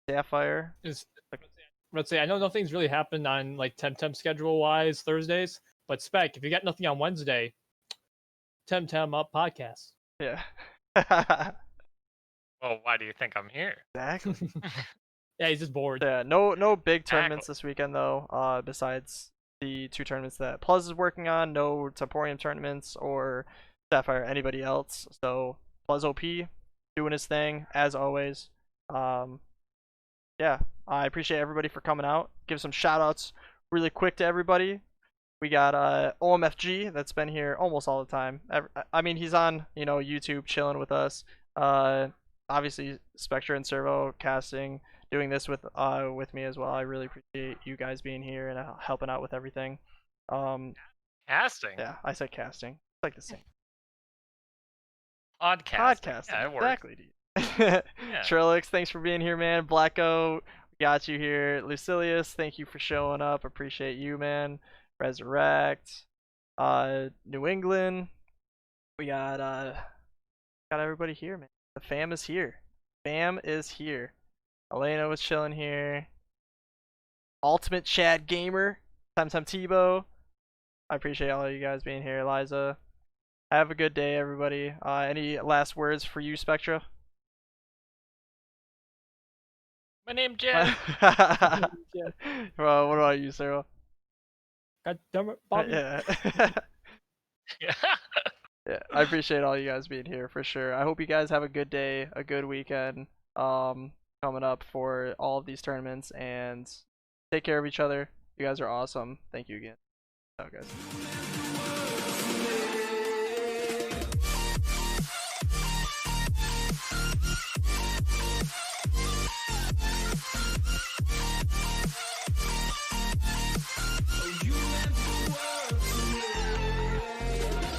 Sapphire. Let's say I know nothing's really happened on like Temtem schedule wise Thursdays, but Spec, if you got nothing on Wednesday, Temtem Up podcast. Yeah. Well, why do you think I'm here? Exactly. Yeah, he's just bored. Yeah, no big tournaments this weekend though. Besides the 2 tournaments that Plus is working on, no Temporium tournaments or Sapphire anybody else. So PlusOP doing his thing as always. Yeah, I appreciate everybody for coming out. Give some shout outs really quick to everybody. We got OMFG that's been here almost all the time. I mean, he's on YouTube chilling with us. Obviously Spectruhh and Servo casting, doing this with me as well. I really appreciate you guys being here and helping out with everything. Casting. Yeah, I said casting. It's like the same. Podcasting. Podcasting. Yeah, it works. Exactly, dude. Yeah. Trillix, thanks for being here, man. Blacko, got you here. Lucilius, thank you for showing up. Appreciate you, man. Resurrect. New England. We got everybody here, man. The fam is here. Fam is here. Elena was chilling here. Ultimate Chad Gamer. Temtem Tebow. I appreciate all of you guys being here. Eliza. Have a good day, everybody. Any last words for you, Spectruhh? My name's Jed. Well, what about you, Servo? God damn it, Bobby. Yeah. Yeah. Yeah, I appreciate all you guys being here for sure. I hope you guys have a good day, a good weekend, coming up for all of these tournaments, and take care of each other. You guys are awesome. Thank you again. Ciao, guys.